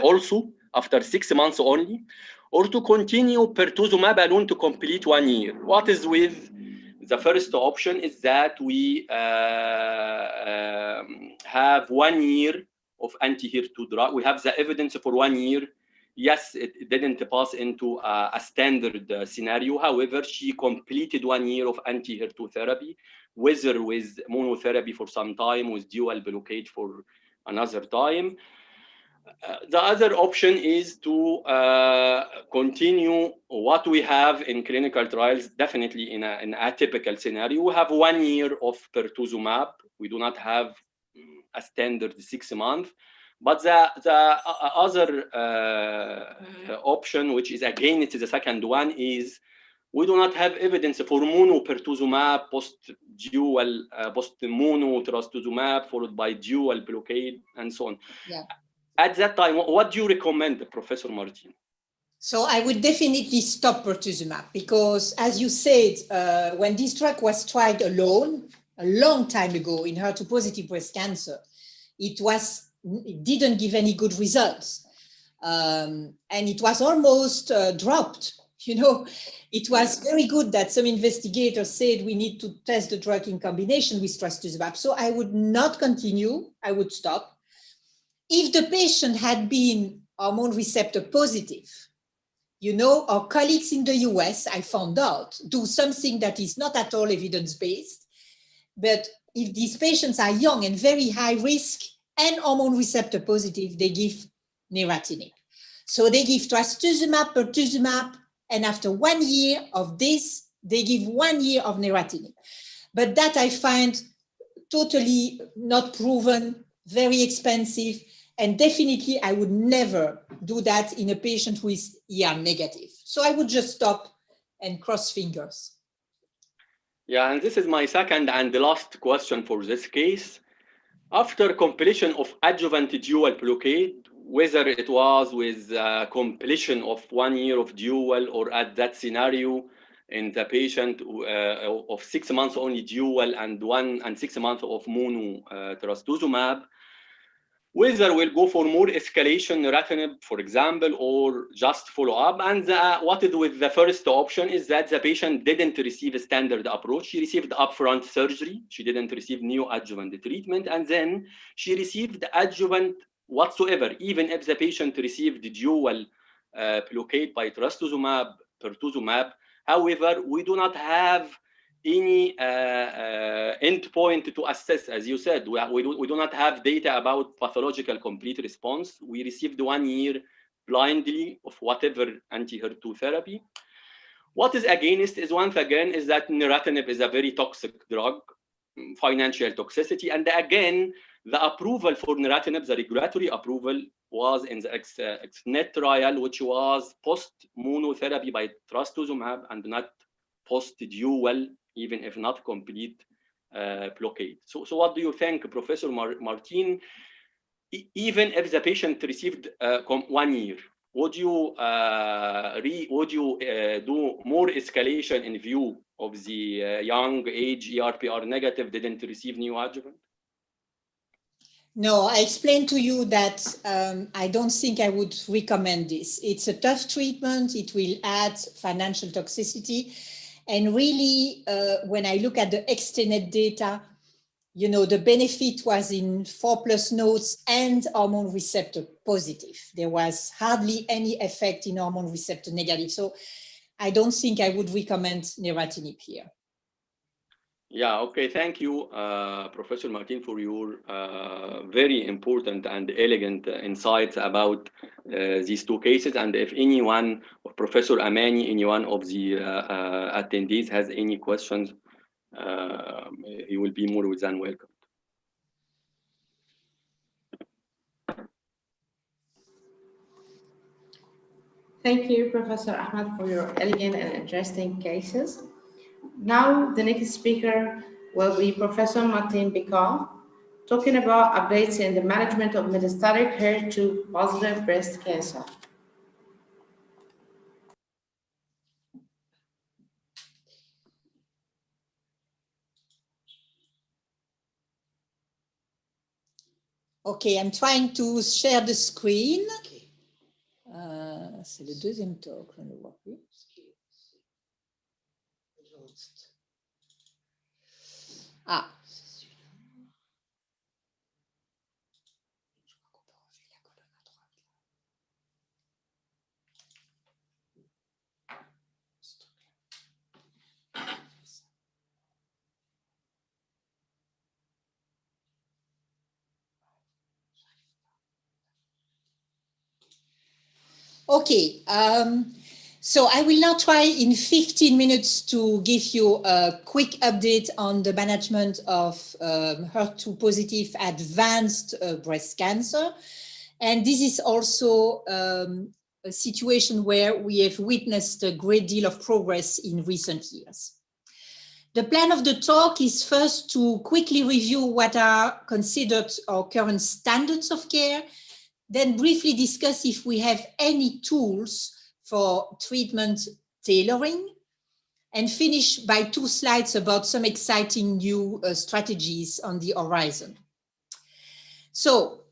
also after 6 months only, or to continue pertuzumab alone to complete 1 year. What is with the first option is that we have 1 year of anti-HER2 drug. We have the evidence for 1 year. Yes, it didn't pass into a standard scenario. However, she completed 1 year of anti-HER2 therapy, whether with monotherapy for some time, with dual blockade for another time. The other option is to continue what we have in clinical trials, definitely in an atypical scenario. We have 1 year of pertuzumab. We do not have a standard 6 months. But the other option, which is again, it's the second one, is we do not have evidence for mono pertuzumab post-dual, post-mono trastuzumab followed by dual blockade and so on. Yeah. At that time, what do you recommend, Professor Martin? So I would definitely stop pertuzumab because, as you said, when this drug was tried alone a long time ago in HER2 positive breast cancer, it didn't give any good results. And it was almost dropped. You know, it was very good that some investigators said we need to test the drug in combination with trastuzumab. So I would not continue, I would stop. If the patient had been hormone receptor positive, you know, our colleagues in the US, I found out, do something that is not at all evidence-based. But if these patients are young and very high risk and hormone receptor positive, they give neratinib. So they give trastuzumab, pertuzumab, and after 1 year of this, they give 1 year of neratinib. But that I find totally not proven, very expensive, and definitely I would never do that in a patient who is ER negative. So I would just stop and cross fingers. Yeah, and this is my second and the last question for this case. After completion of adjuvant dual blockade, whether it was with completion of 1 year of dual or at that scenario in the patient of 6 months only dual and 6 months of mono trastuzumab, whether we'll go for more escalation neratinib, for example, or just follow up. And what is with the first option is that the patient didn't receive a standard approach. She received upfront surgery. She didn't receive neoadjuvant treatment. And then she received adjuvant whatsoever, even if the patient received dual blockade by trastuzumab, pertuzumab. However, we do not have any endpoint to assess. As you said, we do not have data about pathological complete response. We received 1 year blindly of whatever anti-HER2 therapy. What is against is, once again, is that neratinib is a very toxic drug, financial toxicity. And again, the approval for neratinib, the regulatory approval, was in the XNet trial, which was post-monotherapy by trastuzumab and not post-dual, even if not complete blockade. So what do you think, Professor Martin? even if the patient received 1 year, would you do more escalation in view of the young age ERPR negative didn't receive neoadjuvant? No, I explained to you that I don't think I would recommend this. It's a tough treatment. It will add financial toxicity. And really, when I look at the extended data, you know, the benefit was in 4+ nodes and hormone receptor positive. There was hardly any effect in hormone receptor negative. So I don't think I would recommend neratinib here. Yeah, okay, thank you, Professor Martin, for your very important and elegant insights about these two cases. And if anyone, or Professor Amani, anyone of the attendees has any questions, he will be more than welcome. Thank you, Professor Ahmed, for your elegant and interesting cases. Now, the next speaker will be Professor Martin Bicall, talking about updates in the management of metastatic HER2 positive breast cancer. Okay, I'm trying to share the screen. C'est le deuxième talk, je ne le vois plus. Ah. Okay, so I will now try in 15 minutes to give you a quick update on the management of HER2 positive advanced breast cancer. And this is also a situation where we have witnessed a great deal of progress in recent years. The plan of the talk is first to quickly review what are considered our current standards of care, then briefly discuss if we have any tools for treatment tailoring, and finish by 2 slides about some exciting new strategies on the horizon. So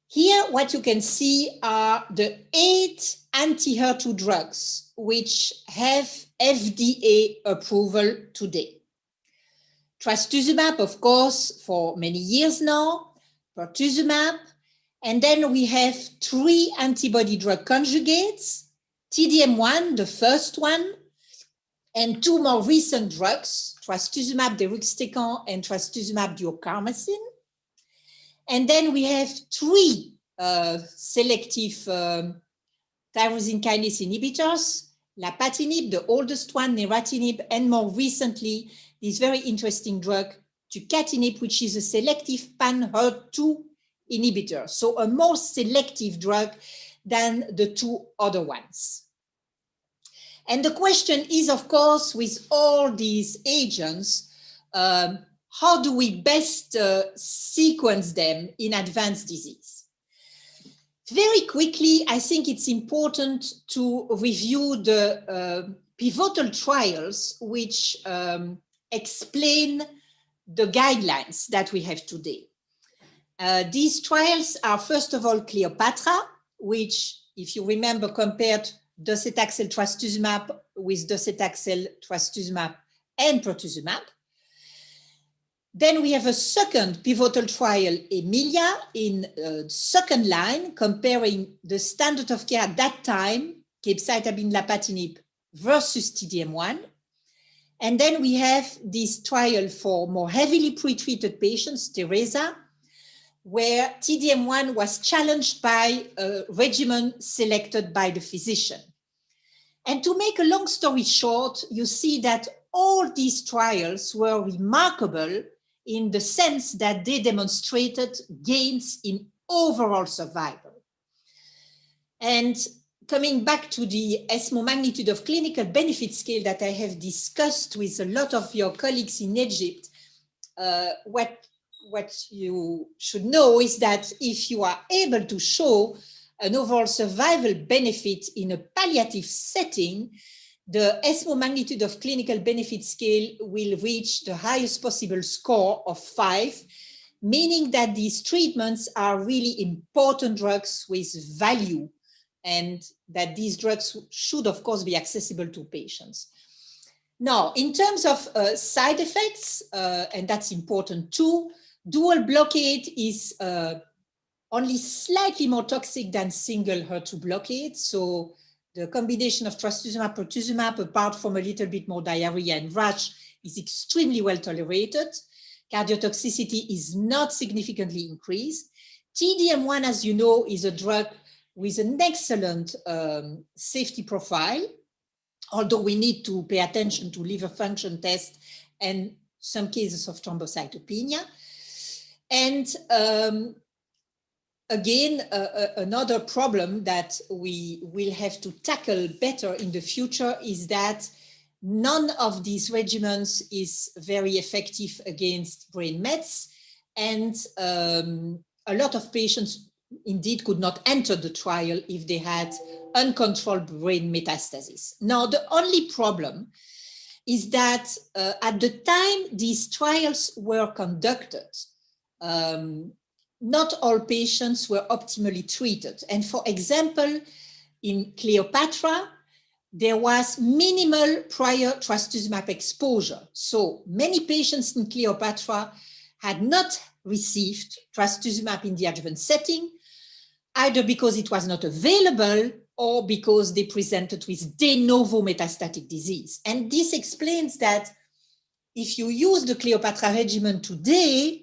here what you can see are the 8 anti-HER2 drugs which have FDA approval today. Trastuzumab, of course, for many years now, pertuzumab, and then we have 3 antibody drug conjugates, T-DM1, the first one, and 2 more recent drugs, trastuzumab deruxtecan and trastuzumab duocarmazine. And then we have 3 selective tyrosine kinase inhibitors, lapatinib, the oldest one, neratinib, and more recently, this very interesting drug, tucatinib, which is a selective pan-HER2 inhibitor, so a more selective drug than the 2 other ones. And the question is, of course, with all these agents, how do we best sequence them in advanced disease? Very quickly, I think it's important to review the pivotal trials which explain the guidelines that we have today. These trials are, first of all, Cleopatra, which, if you remember, compared docetaxel trastuzumab with docetaxel trastuzumab and pertuzumab. Then we have a second pivotal trial, Emilia, in second line, comparing the standard of care at that time, capecitabine lapatinib versus T-DM1. And then we have this trial for more heavily pretreated patients, Teresa, where T-DM1 was challenged by a regimen selected by the physician. And to make a long story short, you see that all these trials were remarkable in the sense that they demonstrated gains in overall survival. And coming back to the ESMO magnitude of clinical benefit scale that I have discussed with a lot of your colleagues in Egypt, what what you should know is that if you are able to show an overall survival benefit in a palliative setting, the ESMO magnitude of clinical benefit scale will reach the highest possible score of 5, meaning that these treatments are really important drugs with value, and that these drugs should, of course, be accessible to patients. Now, in terms of side effects, and that's important too, dual blockade is only slightly more toxic than single HER2 blockade. So the combination of trastuzumab, pertuzumab, apart from a little bit more diarrhea and rash, is extremely well tolerated. Cardiotoxicity is not significantly increased. T-DM1, as you know, is a drug with an excellent safety profile, although we need to pay attention to liver function tests and some cases of thrombocytopenia. And again, another problem that we will have to tackle better in the future is that none of these regimens is very effective against brain mets, and a lot of patients indeed could not enter the trial if they had uncontrolled brain metastasis. Now, the only problem is that at the time these trials were conducted, not all patients were optimally treated. And for example, in Cleopatra, there was minimal prior trastuzumab exposure. So many patients in Cleopatra had not received trastuzumab in the adjuvant setting, either because it was not available or because they presented with de novo metastatic disease. And this explains that if you use the Cleopatra regimen today,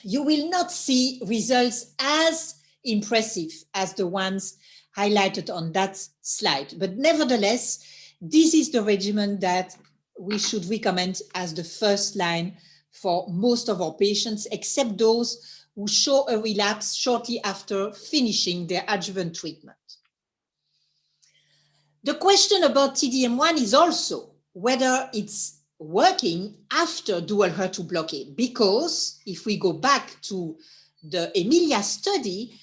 you will not see results as impressive as the ones highlighted on that slide. But nevertheless, this is the regimen that we should recommend as the first line for most of our patients, except those who show a relapse shortly after finishing their adjuvant treatment. The question about T-DM1 is also whether it's working after dual HER2 blockade, because if we go back to the Emilia study,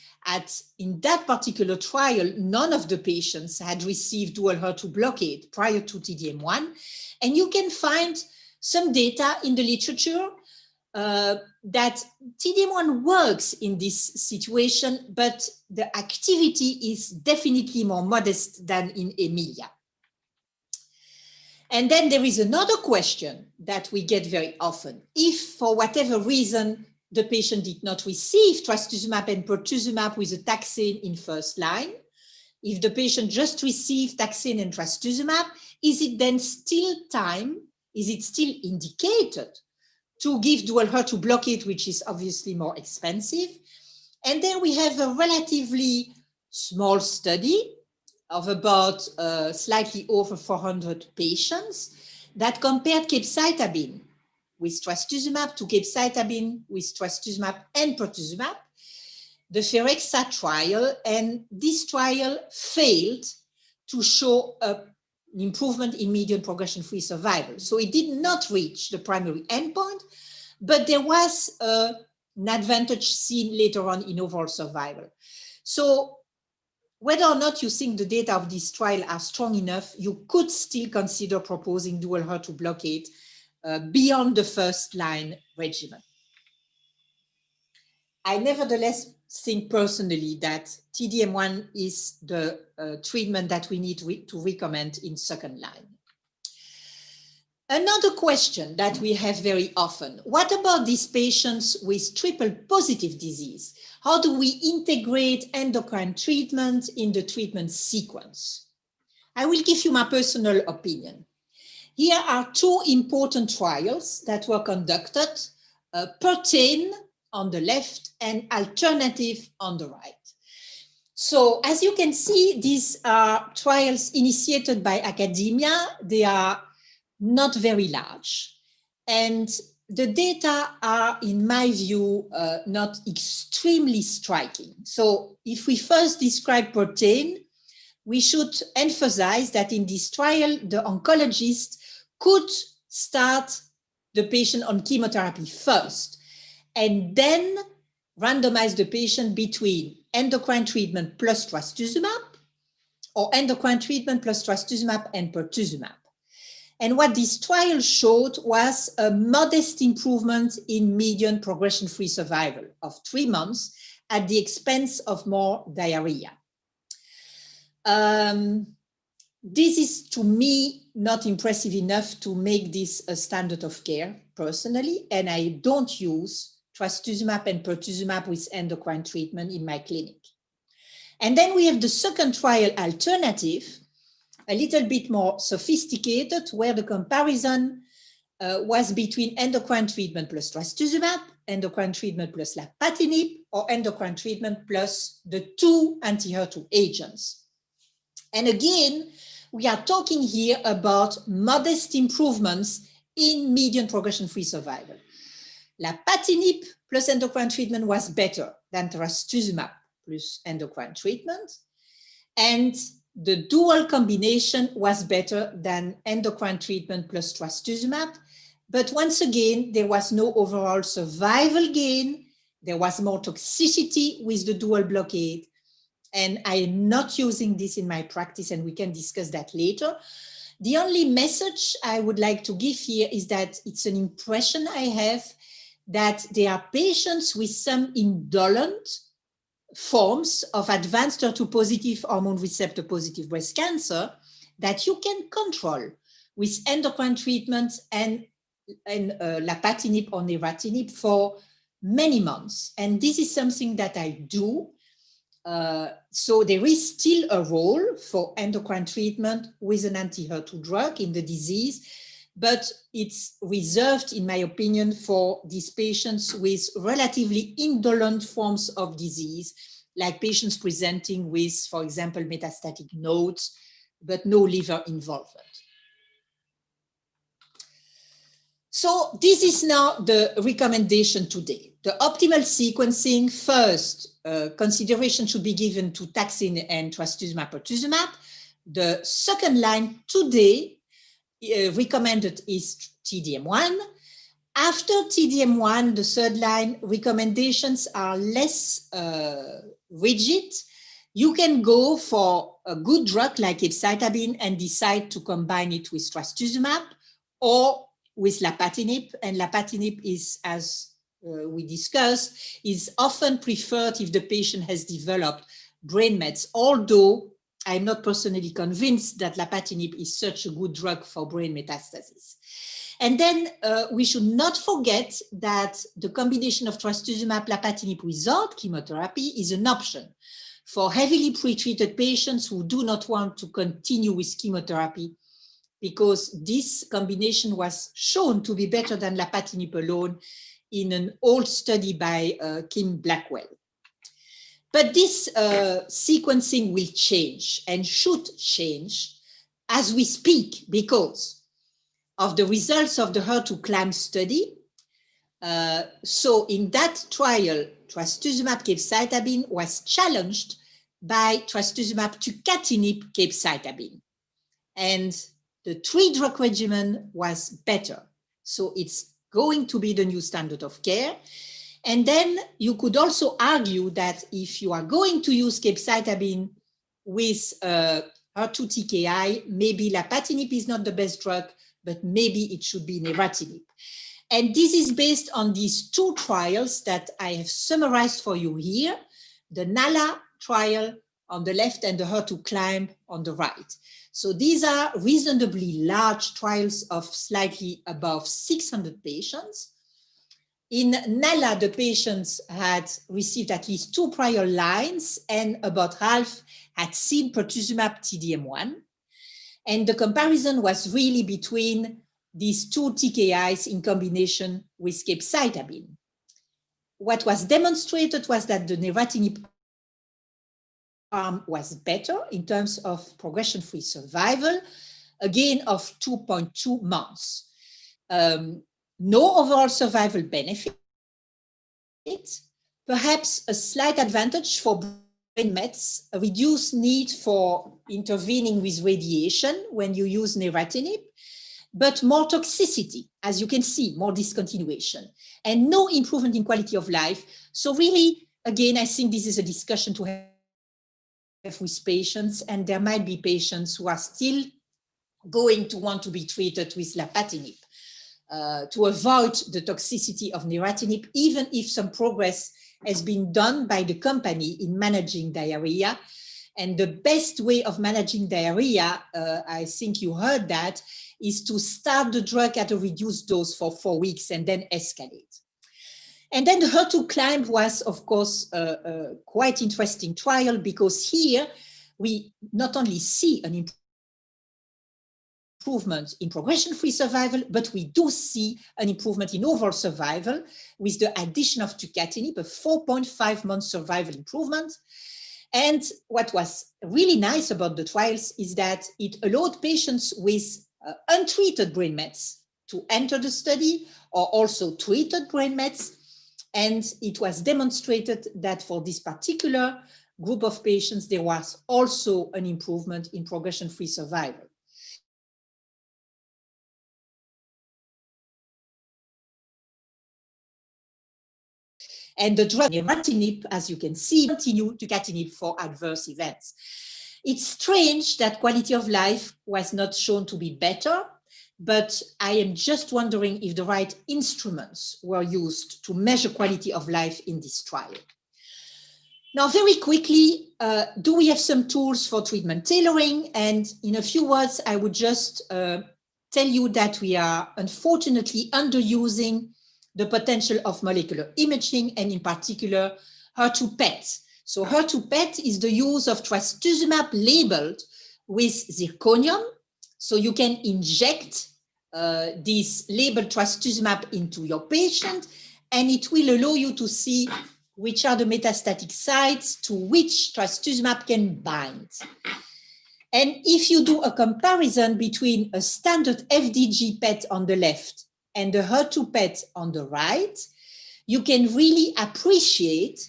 in that particular trial, none of the patients had received dual HER2 blockade prior to T-DM1. And you can find some data in the literature that T-DM1 works in this situation, but the activity is definitely more modest than in Emilia. And then there is another question that we get very often. If for whatever reason the patient did not receive trastuzumab and pertuzumab with a taxane in first line, if the patient just received taxane and trastuzumab, is it then still time, is it still indicated to give dual HER2 blockade, which is obviously more expensive? And then we have a relatively small study of about slightly over 400 patients that compared capecitabine with trastuzumab to capecitabine with trastuzumab and pertuzumab, the FEREXA trial, and this trial failed to show an improvement in median progression-free survival. So it did not reach the primary endpoint, but there was an advantage seen later on in overall survival. So whether or not you think the data of this trial are strong enough, you could still consider proposing dual HER2 blockade beyond the first line regimen. I nevertheless think personally that T-DM1 is the treatment that we need to recommend in second line. Another question that we have very often, what about these patients with triple positive disease? How do we integrate endocrine treatment in the treatment sequence? I will give you my personal opinion. Here are two important trials that were conducted, PERTAIN on the left and Alternative on the right. So as you can see, these are trials initiated by academia. They are not very large. And the data are, in my view, not extremely striking. So if we first describe PERTAIN, we should emphasize that in this trial, the oncologist could start the patient on chemotherapy first. and then randomize the patient between endocrine treatment plus trastuzumab or endocrine treatment plus trastuzumab and pertuzumab. And what this trial showed was a modest improvement in median progression-free survival of 3 months at the expense of more diarrhea. This is, to me, not impressive enough to make this a standard of care personally, and I don't use trastuzumab and pertuzumab with endocrine treatment in my clinic. And then we have the second trial alternative, a little bit more sophisticated, where the comparison was between endocrine treatment plus trastuzumab, endocrine treatment plus lapatinib, or endocrine treatment plus the 2 anti-HER2 agents. And again, we are talking here about modest improvements in median progression-free survival. Lapatinib plus endocrine treatment was better than trastuzumab plus endocrine treatment, and the dual combination was better than endocrine treatment plus trastuzumab. But once again, there was no overall survival gain. There was more toxicity with the dual blockade. And I am not using this in my practice, and we can discuss that later. The only message I would like to give here is that it's an impression I have that there are patients with some indolent forms of advanced HER2 positive hormone receptor positive breast cancer that you can control with endocrine treatment and lapatinib or neratinib for many months. And this is something that I do. So there is still a role for endocrine treatment with an anti-HER2 drug in the disease, but it's reserved, in my opinion, for these patients with relatively indolent forms of disease, like patients presenting with, for example, metastatic nodes, but no liver involvement. So this is now the recommendation today. The optimal sequencing, first, consideration should be given to taxane and trastuzumab pertuzumab. The second line today recommended is TDM1. After TDM1, the third line recommendations are less rigid. You can go for a good drug like capecitabine and decide to combine it with trastuzumab or with lapatinib. And lapatinib is, as we discussed, is often preferred if the patient has developed brain mets, although I'm not personally convinced that lapatinib is such a good drug for brain metastasis. And then we should not forget that the combination of trastuzumab lapatinib without chemotherapy is an option for heavily pretreated patients who do not want to continue with chemotherapy, because this combination was shown to be better than lapatinib alone in an old study by Kim Blackwell. But this sequencing will change and should change as we speak because of the results of the HER2 CLIMB study. So in that trial, trastuzumab capecitabine was challenged by trastuzumab tucatinib capecitabine. And the 3-drug regimen was better. So it's going to be the new standard of care. And then you could also argue that if you are going to use capecitabine with HER2 TKI, maybe lapatinib is not the best drug, but maybe it should be neratinib. And this is based on these 2 trials that I have summarized for you here, the NALA trial on the left and the HER2 CLIMB on the right. So these are reasonably large trials of slightly above 600 patients. In NALA, the patients had received at least 2 prior lines and about half had seen pertuzumab TDM1. And the comparison was really between these 2 TKIs in combination with capecitabine. What was demonstrated was that the neratinib arm was better in terms of progression-free survival, a gain of 2.2 months. No overall survival benefit, perhaps a slight advantage for brain mets, a reduced need for intervening with radiation when you use neratinib. but more toxicity, as you can see, more discontinuation, and no improvement in quality of life. So really, again, I think this is a discussion to have with patients, and there might be patients who are still going to want to be treated with lapatinib to avoid the toxicity of neratinib, even if some progress has been done by the company in managing diarrhea. And the best way of managing diarrhea, I think you heard that, is to start the drug at a reduced dose for 4 weeks and then escalate. And then the HER2 CLIMB was, of course, a quite interesting trial, because here we not only see an improvement in progression-free survival, but we do see an improvement in overall survival with the addition of tucatinib, a 4.5-month survival improvement. And what was really nice about the trials is that it allowed patients with untreated brain mets to enter the study, or also treated brain mets. And it was demonstrated that for this particular group of patients, there was also an improvement in progression-free survival. And the drug neratinib, as you can see, continued tucatinib for adverse events. It's strange that quality of life was not shown to be better, but I am just wondering if the right instruments were used to measure quality of life in this trial. Now, very quickly, do we have some tools for treatment tailoring? And in a few words, I would just tell you that we are unfortunately underusing the potential of molecular imaging, and in particular, HER2 PET. So HER2 PET is the use of trastuzumab labeled with zirconium. So you can inject this labeled trastuzumab into your patient, and it will allow you to see which are the metastatic sites to which trastuzumab can bind. And if you do a comparison between a standard FDG PET on the left and the HER2 PET on the right, you can really appreciate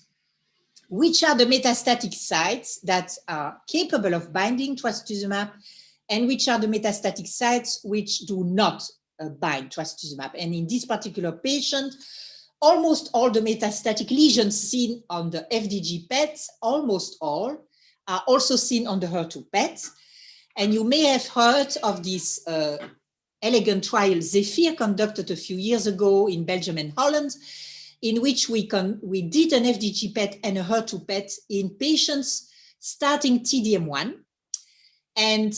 which are the metastatic sites that are capable of binding trastuzumab and which are the metastatic sites which do not bind trastuzumab. And in this particular patient, almost all the metastatic lesions seen on the FDG PET, almost all, are also seen on the HER2 PET. And you may have heard of this elegant trial Zephyr conducted a few years ago in Belgium and Holland, in which we did an FDG PET and a HER2 PET in patients starting TDM1. And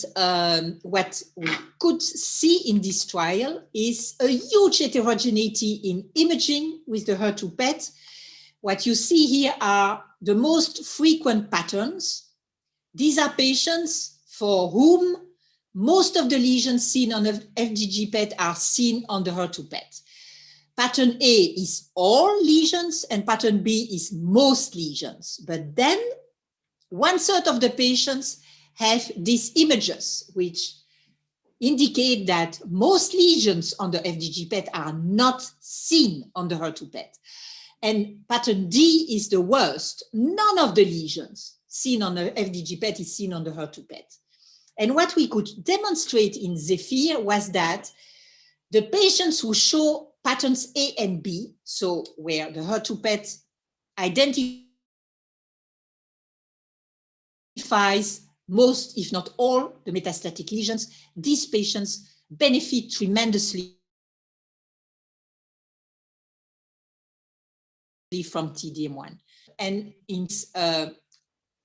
what we could see in this trial is a huge heterogeneity in imaging with the HER2 PET. What you see here are the most frequent patterns. These are patients for whom most of the lesions seen on the FDG PET are seen on the HER2 PET. Pattern A is all lesions and pattern B is most lesions. But then 1/3 of the patients have these images, which indicate that most lesions on the FDG PET are not seen on the HER2 PET. And pattern D is the worst. None of the lesions seen on the FDG PET is seen on the HER2 PET. And what we could demonstrate in Zephyr was that the patients who show patterns A and B, so where the HER2 PET identifies most, if not all, the metastatic lesions, these patients benefit tremendously from TDM1. And in the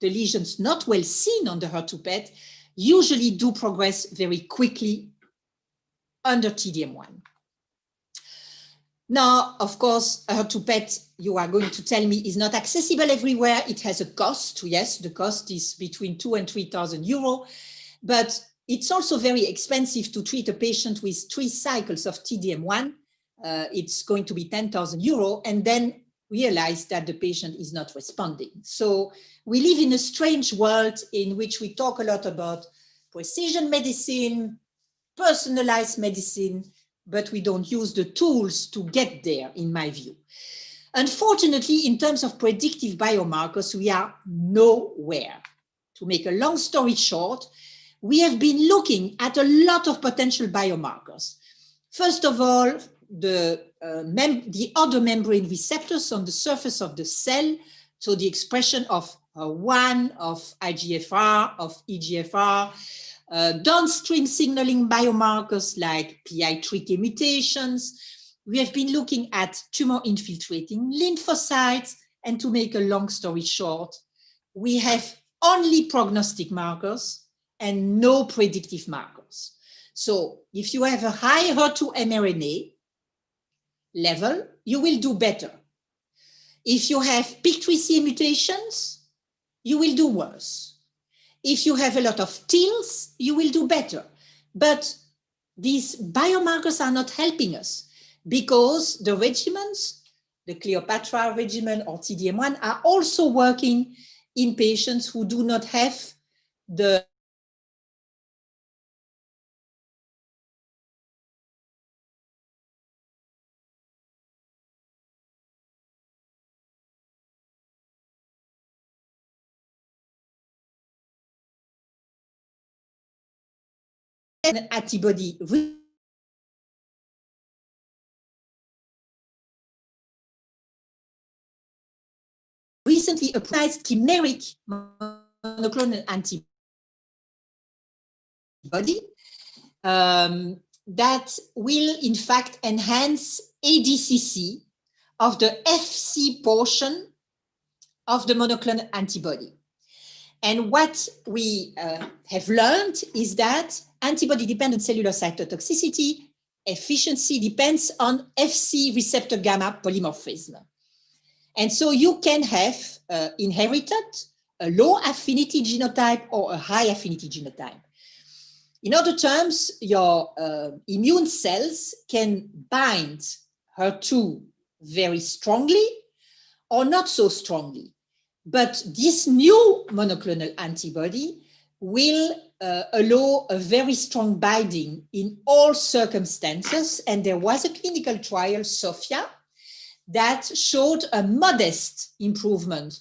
lesions not well seen on the HER2 PET usually do progress very quickly under TDM1. Now, of course, HER2 PET, you are going to tell me, is not accessible everywhere. It has a cost. Yes, the cost is between 2,000 and 3,000 euro, but it's also very expensive to treat a patient with 3 cycles of TDM1. It's going to be 10,000 euro, and then realize that the patient is not responding. So we live in a strange world in which we talk a lot about precision medicine, personalized medicine, but we don't use the tools to get there, in my view. Unfortunately, in terms of predictive biomarkers, we are nowhere. To make a long story short, we have been looking at a lot of potential biomarkers. First of all, the other membrane receptors on the surface of the cell, so the expression of HER1, of IGFR, of EGFR, downstream signaling biomarkers like PI3K mutations. We have been looking at tumor infiltrating lymphocytes, and to make a long story short, we have only prognostic markers and no predictive markers. So if you have a high HER2 mRNA level, you will do better. If you have PIK3CA mutations, you will do worse. If you have a lot of TILs, you will do better. But these biomarkers are not helping us because the regimens, the Cleopatra regimen or T-DM1, are also working in patients who do not have the antibody recently applied chimeric monoclonal antibody that will in fact enhance ADCC of the FC portion of the monoclonal antibody. And what we have learned is that antibody-dependent cellular cytotoxicity efficiency depends on FC receptor gamma polymorphism. And so you can have inherited a low affinity genotype or a high affinity genotype. In other terms, your immune cells can bind HER2 very strongly or not so strongly. But this new monoclonal antibody will allow a very strong binding in all circumstances. And there was a clinical trial, SOFIA, that showed a modest improvement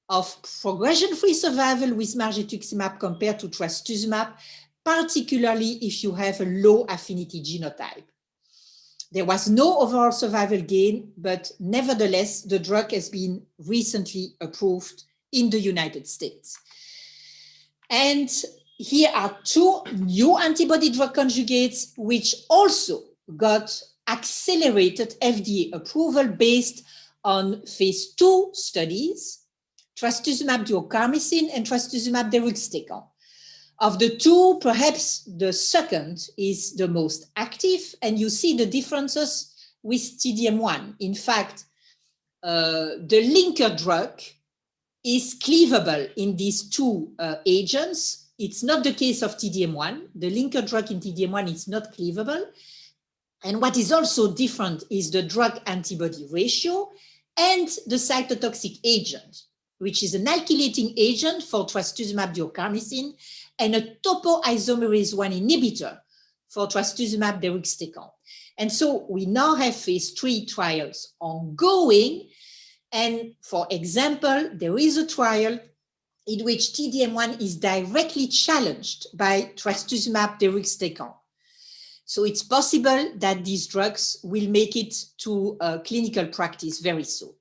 of progression-free survival with margetuximab compared to trastuzumab, particularly if you have a low affinity genotype. There was no overall survival gain, but nevertheless, the drug has been recently approved in the United States. And here are two new antibody drug conjugates, which also got accelerated FDA approval based on phase 2 studies, trastuzumab deocarmycin and trastuzumab deruxtecan. Of the two, perhaps the second is the most active, and you see the differences with T-DM1. In fact, the linker drug is cleavable in these two agents. It's not the case of T-DM1. The linker drug in T-DM1 is not cleavable. And what is also different is the drug-antibody ratio and the cytotoxic agent, which is an alkylating agent for trastuzumab deocarmycin and a topoisomerase 1 inhibitor for trastuzumab deruxtecan. And so we now have phase 3 trials ongoing. And for example, there is a trial in which T-DM1 is directly challenged by trastuzumab deruxtecan. So it's possible that these drugs will make it to clinical practice very soon.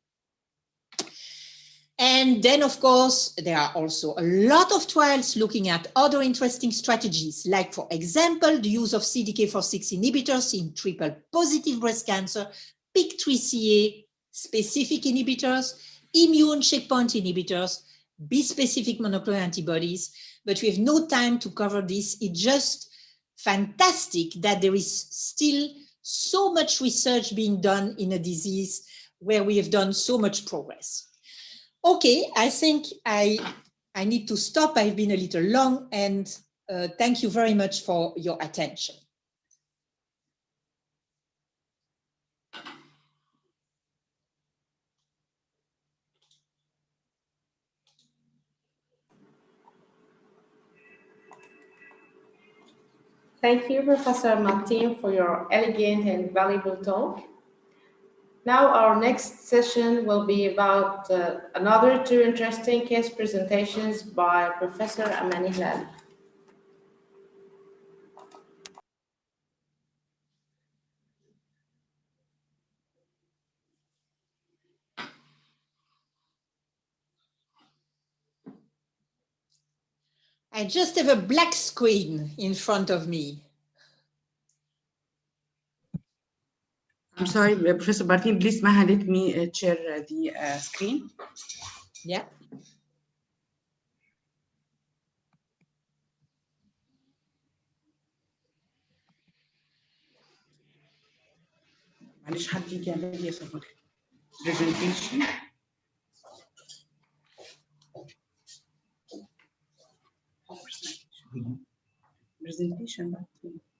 And then, of course, there are also a lot of trials looking at other interesting strategies, like, for example, the use of CDK4/6 inhibitors in triple-positive breast cancer, PIK3CA specific inhibitors, immune checkpoint inhibitors, bispecific monoclonal antibodies. But we have no time to cover this. It's just fantastic that there is still so much research being done in a disease where we have done so much progress. Okay, I think I need to stop. I've been a little long, and thank you very much for your attention. Thank you, Professor Martin, for your elegant and valuable talk. Now our next session will be about another two interesting case presentations by Professor Amani Hilal. I just have a black screen in front of me. I'm sorry, Professor Martin, please, Maha, let me share the screen. Yeah. معلش حد يجي يعمل لي presentation.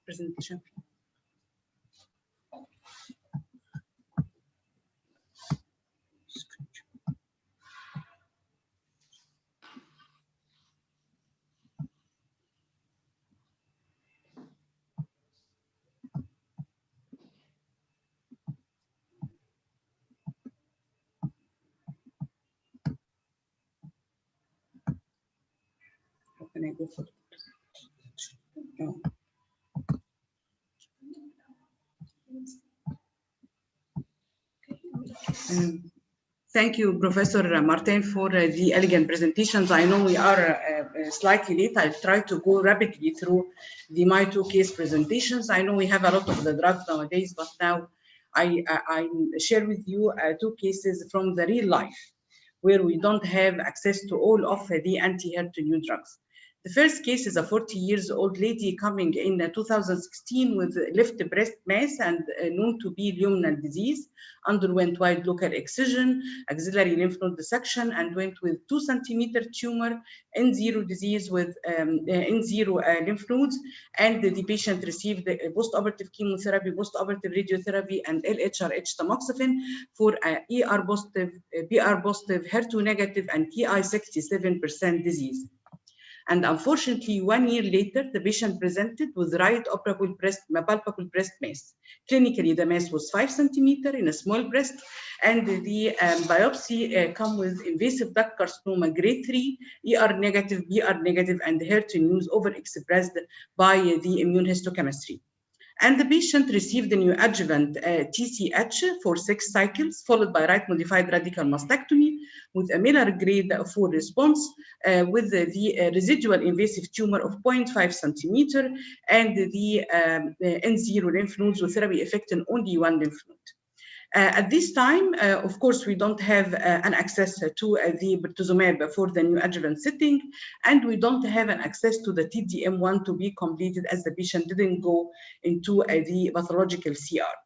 Presentation. How can I go for it? No. Thank you, Professor Martin, for the elegant presentations. I know we are slightly late. I'll try to go rapidly through the my2 case presentations. I know we have a lot of the drugs nowadays, but now I share with you 2 cases from the real life where we don't have access to all of the anti-HER2 new drugs. The first case is a 40-year-old lady coming in 2016 with left breast mass and known to be luminal disease, underwent wide local excision, axillary lymph node dissection, and went with 2 centimeter tumor, N0 disease with N0 lymph nodes, and the patient received post-operative chemotherapy, post-operative radiotherapy, and LHRH tamoxifen for ER positive, BR positive, HER2 negative, and TI 67% disease. And unfortunately, 1 year later, the patient presented with right palpable breast mass. Clinically, the mass was 5 centimeter in a small breast, and the biopsy come with invasive duct carcinoma grade 3, ER negative, BR negative, and HER2 news overexpressed by the immunohistochemistry. And the patient received the neoadjuvant TCH for 6 cycles, followed by right modified radical mastectomy with a Miller grade 4 response with the residual invasive tumor of 0.5 centimeter and the N0 lymph nodes with therapy effect in only 1 lymph node. At this time, of course, we don't have an access to the pertuzumab for the neoadjuvant setting, and we don't have an access to the TDM1 to be completed as the patient didn't go into the pathological CR.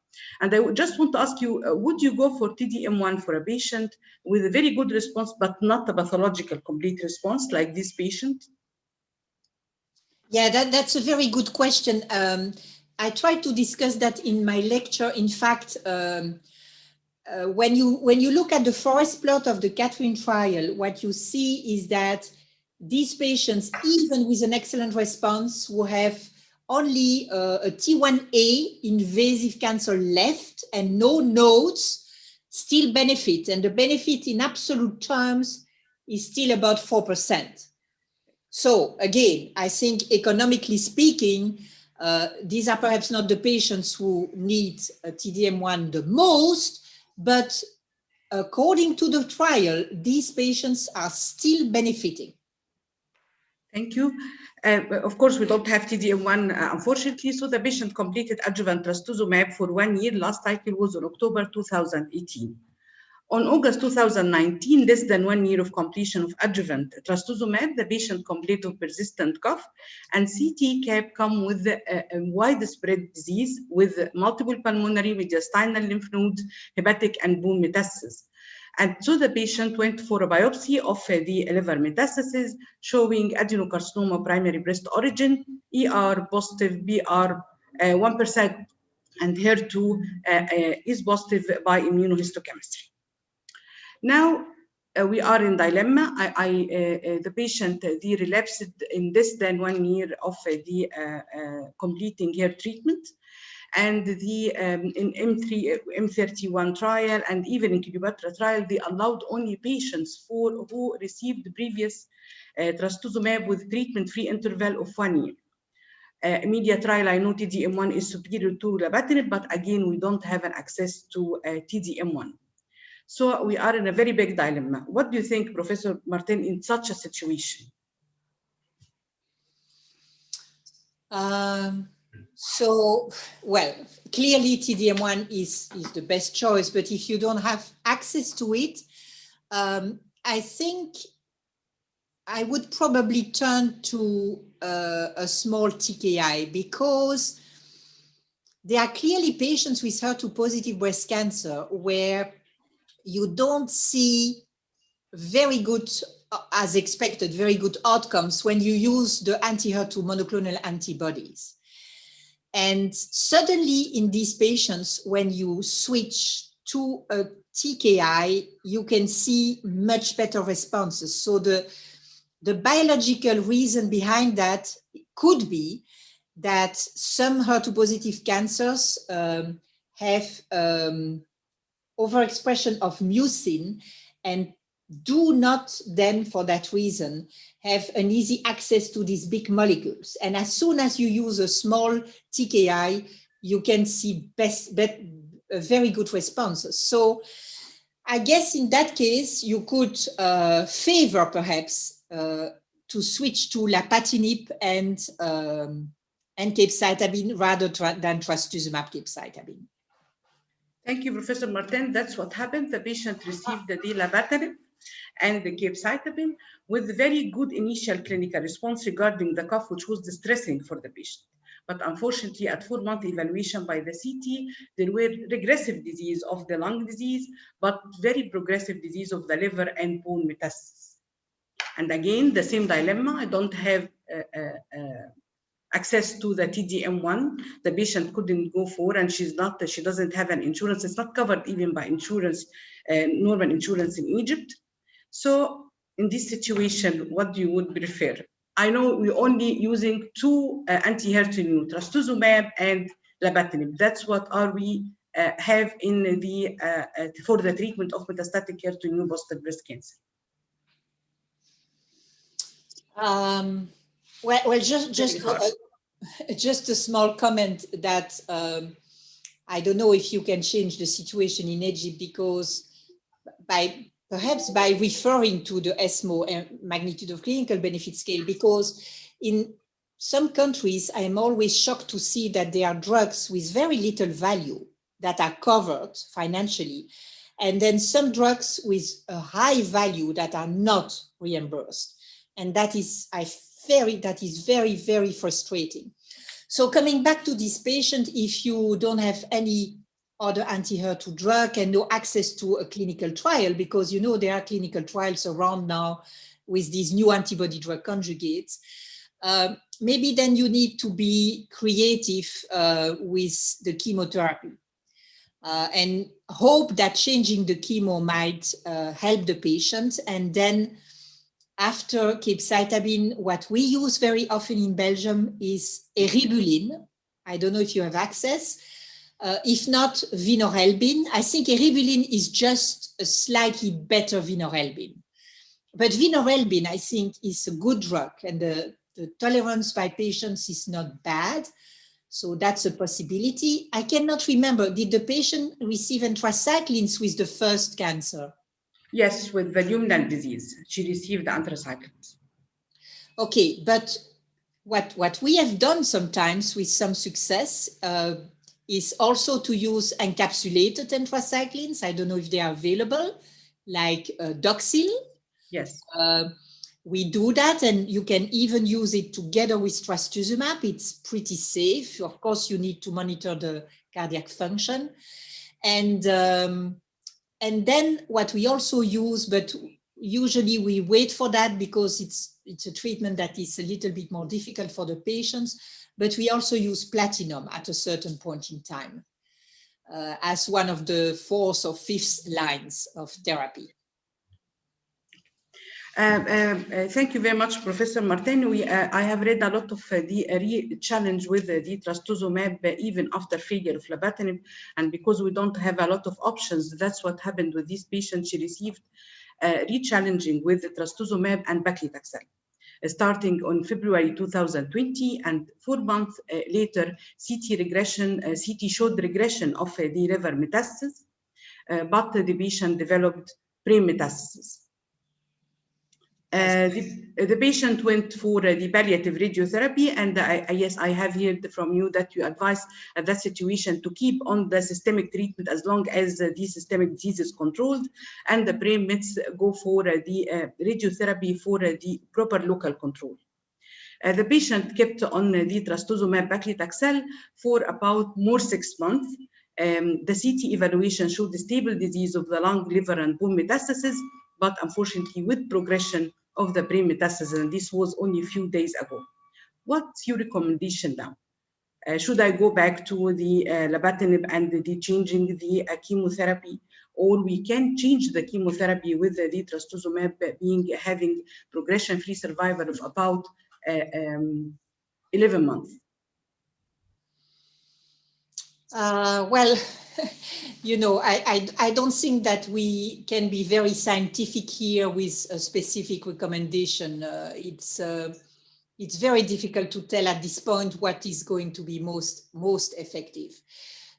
And I just want to ask you, would you go for TDM1 for a patient with a very good response, but not a pathological complete response like this patient? Yeah, that's a very good question. I tried to discuss that in my lecture. In fact, when you look at the forest plot of the Catherine trial, what you see is that these patients, even with an excellent response, who have only a T1A invasive cancer left and no nodes, still benefit. And the benefit in absolute terms is still about 4%. So again, I think economically speaking, these are perhaps not the patients who need a TDM1 the most, but according to the trial, these patients are still benefiting. Thank you. Of course, we don't have TDM1, unfortunately, so the patient completed adjuvant trastuzumab for 1 year. Last cycle was in October 2018. On August 2019, less than 1 year of completion of adjuvant trastuzumab, the patient complained of persistent cough, and CT cap come with a widespread disease with multiple pulmonary, mediastinal lymph nodes, hepatic, and bone metastasis. And so the patient went for a biopsy of the liver metastasis, showing adenocarcinoma primary breast origin, ER positive, BR 1%, and HER2 is positive by immunohistochemistry. Now we are in dilemma. The patient relapsed in less than 1 year of the completing her treatment. And the in M31 trial and even in Cleopatra trial, they allowed only patients who received previous trastuzumab with treatment-free interval of 1 year. Media trial, I know TDM1 is superior to lapatinib, but again, we don't have an access to TDM1. So we are in a very big dilemma. What do you think, Professor Martin, in such a situation? So, well, clearly TDM1 is the best choice, but if you don't have access to it, I think I would probably turn to a small TKI, because there are clearly patients with HER2 positive breast cancer where you don't see very good, as expected, very good outcomes when you use the anti-HER2 monoclonal antibodies. And suddenly in these patients, when you switch to a TKI, you can see much better responses. So the biological reason behind that could be that some HER2 positive cancers have overexpression of mucin and do not then, for that reason, have an easy access to these big molecules. And as soon as you use a small TKI, you can see very good responses. So I guess in that case, you could favor perhaps to switch to lapatinib and capecitabine rather than trastuzumab capecitabine. Thank you, Professor Martin. That's what happened. The patient received the lapatinib and the capecitabine with very good initial clinical response regarding the cough, which was distressing for the patient. But unfortunately, at 4-month evaluation by the CT, there were regressive disease of the lung disease, but very progressive disease of the liver and bone metastasis. And again, the same dilemma. I don't have access to the TDM1. The patient couldn't go for, and she doesn't have an insurance. It's not covered even by insurance, normal insurance in Egypt. So in this situation, what you would prefer? I know we're only using two anti-HER2, trastuzumab and lapatinib. That's what we have in the for the treatment of metastatic HER2 positive breast cancer. Well, just a small comment that I don't know if you can change the situation in Egypt, because perhaps by referring to the ESMO magnitude of clinical benefit scale, because in some countries, I am always shocked to see that there are drugs with very little value that are covered financially, and then some drugs with a high value that are not reimbursed. And that is very, very frustrating. So coming back to this patient, if you don't have any other anti-HER2 drug and no access to a clinical trial, because you know there are clinical trials around now with these new antibody drug conjugates, maybe then you need to be creative with the chemotherapy and hope that changing the chemo might help the patient. And then after capecitabine, what we use very often in Belgium is eribulin. I don't know if you have access. If not, vinorelbine. I think eribulin is just a slightly better vinorelbine. But vinorelbine, I think, is a good drug, and the tolerance by patients is not bad. So that's a possibility. I cannot remember, did the patient receive anthracyclines with the first cancer? Yes, with voluminal disease. She received anthracyclines. Okay, but what we have done sometimes with some success is also to use encapsulated anthracyclines. I don't know if they are available, like Doxil. Yes. We do that, and you can even use it together with trastuzumab. It's pretty safe. Of course, you need to monitor the cardiac function. And then what we also use, but usually we wait for that because it's a treatment that is a little bit more difficult for the patients, but we also use platinum at a certain point in time as one of the 4th or 5th lines of therapy. Thank you very much, Professor Martin. I have read a lot of the challenge with the trastuzumab even after failure of lapatinib, and because we don't have a lot of options, that's what happened with this patient. She received re-challenging with trastuzumab and paclitaxel, starting on February 2020, and 4 months later, CT showed regression of the liver metastasis, but the patient developed pre-metastasis. The patient went for the palliative radiotherapy, and yes, I have heard from you that you advise at that situation to keep on the systemic treatment as long as the systemic disease is controlled, and the brain mets go for the radiotherapy for the proper local control. The patient kept on the trastuzumab paclitaxel for about more 6 months. The CT evaluation showed stable disease of the lung, liver, and bone metastasis, but unfortunately with progression of the brain metastasis, and this was only a few days ago. What's your recommendation now? Should I go back to the lapatinib and the changing the chemotherapy, or we can change the chemotherapy with the trastuzumab having progression-free survival of about 11 months? Well, you know, I don't think that we can be very scientific here with a specific recommendation. It's very difficult to tell at this point what is going to be most effective.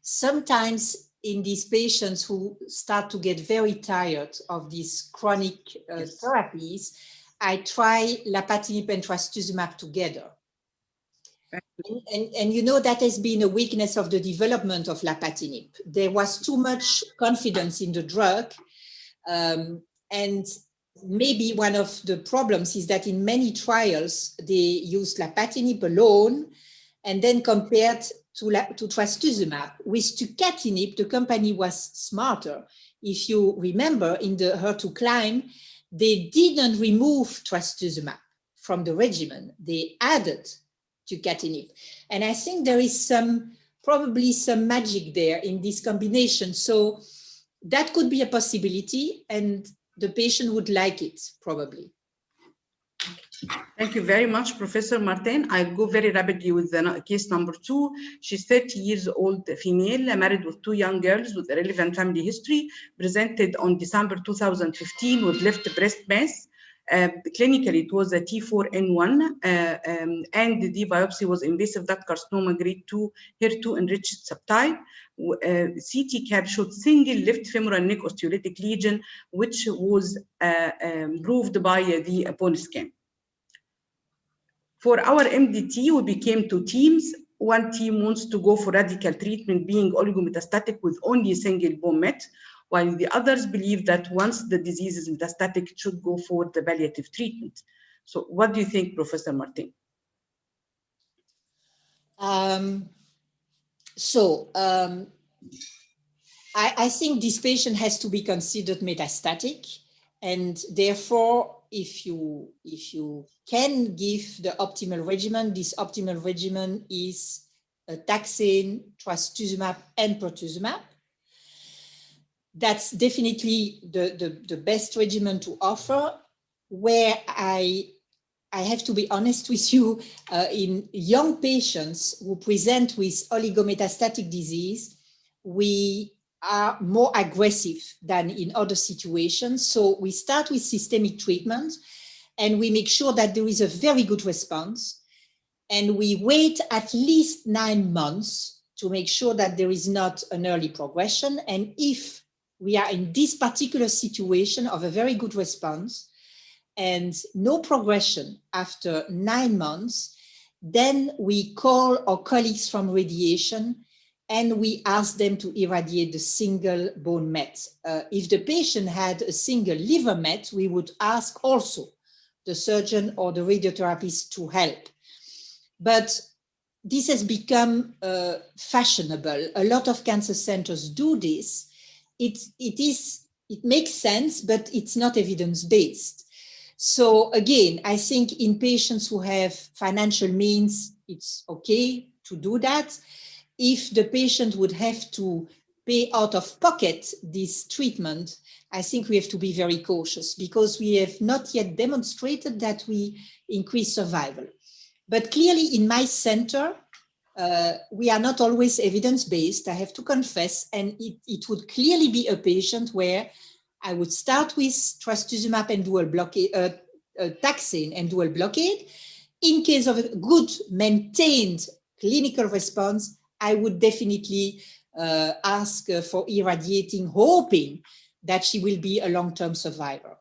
Sometimes in these patients who start to get very tired of these chronic therapies, I try lapatinib and trastuzumab together. And you know, that has been a weakness of the development of lapatinib. There was too much confidence in the drug. And maybe one of the problems is that in many trials, they used lapatinib alone and then compared to trastuzumab. With tucatinib, the company was smarter. If you remember, in the HER2 climb, they didn't remove trastuzumab from the regimen. They added tucatinib. And I think there is probably some magic there in this combination. So that could be a possibility, and the patient would like it, probably. Thank you very much, Professor Martin. I'll go very rapidly with the case number 2. She's 30 years old female, married with 2 young girls with a relevant family history, presented on December 2015 with left breast mass. Clinically, it was a T4N1, and the biopsy was invasive duct carcinoma grade 2, HER2 enriched subtype. CT cap showed single left femoral neck osteolytic lesion, which was proved by the bone scan. For our MDT, we became 2 teams. One team wants to go for radical treatment, being oligometastatic with only a single bone met, while the others believe that once the disease is metastatic, it should go for the palliative treatment. So what do you think, Professor Martin? I think this patient has to be considered metastatic, and therefore, if you can give the optimal regimen, this optimal regimen is taxane, trastuzumab, and pertuzumab. That's definitely the best regimen to offer. Where I have to be honest with you, in young patients who present with oligometastatic disease, we are more aggressive than in other situations. So we start with systemic treatment, and we make sure that there is a very good response. And we wait at least 9 months to make sure that there is not an early progression. And if we are in this particular situation of a very good response and no progression after 9 months, then we call our colleagues from radiation and we ask them to irradiate the single bone met. If the patient had a single liver met, we would ask also the surgeon or the radiotherapist to help. But this has become fashionable. A lot of cancer centers do this. It makes sense, but it's not evidence-based. So again, I think in patients who have financial means, it's okay to do that. If the patient would have to pay out of pocket this treatment, I think we have to be very cautious because we have not yet demonstrated that we increase survival. But clearly in my center, we are not always evidence-based, I have to confess, and it would clearly be a patient where I would start with trastuzumab and dual blockade, taxane and dual blockade. In case of a good maintained clinical response, I would definitely ask for irradiating, hoping that she will be a long-term survivor.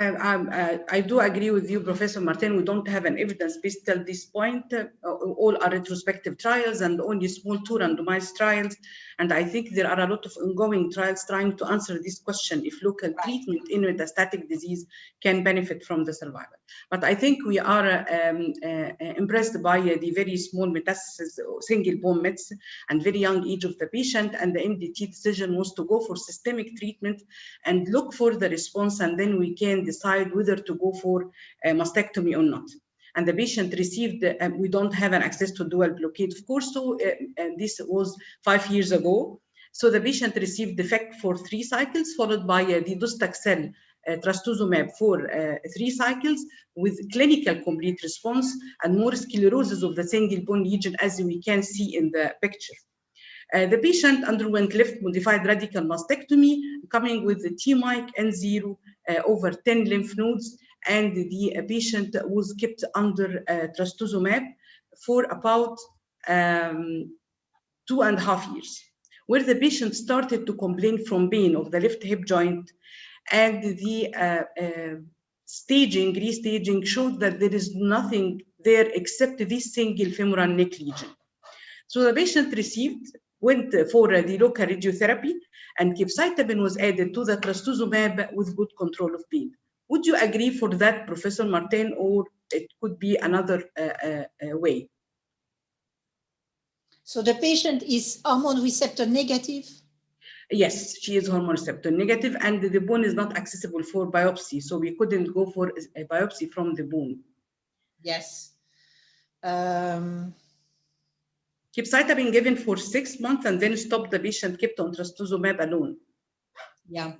I do agree with you, Professor Martin. We don't have an evidence base till this point. All are retrospective trials and only small 2 randomized trials. And I think there are a lot of ongoing trials trying to answer this question if local treatment in metastatic disease can benefit from the survival. But I think we are impressed by the very small metastasis, single bone mets, and very young age of the patient. And the MDT decision was to go for systemic treatment and look for the response, and then we can decide whether to go for mastectomy or not. And the patient received, we don't have an access to dual blockade, of course, so this was 5 years ago. So the patient received the FEC for 3 cycles, followed by the docetaxel trastuzumab for 3 cycles with clinical complete response and more sclerosis of the single bone lesion, as we can see in the picture. The patient underwent left modified radical mastectomy, coming with the TMIC N0 over 10 lymph nodes, and the patient was kept under trastuzumab for about 2.5 years, where the patient started to complain from pain of the left hip joint, and the restaging showed that there is nothing there except this single femoral neck lesion. So the patient went for the local radiotherapy, and capecitabine was added to the trastuzumab with good control of pain. Would you agree for that, Professor Martin, or it could be another way? So the patient is hormone receptor negative? Yes, she is hormone receptor negative, and the bone is not accessible for biopsy, so we couldn't go for a biopsy from the bone. Yes. Capecitabine given for 6 months and then stopped, the patient kept on trastuzumab alone. Yeah.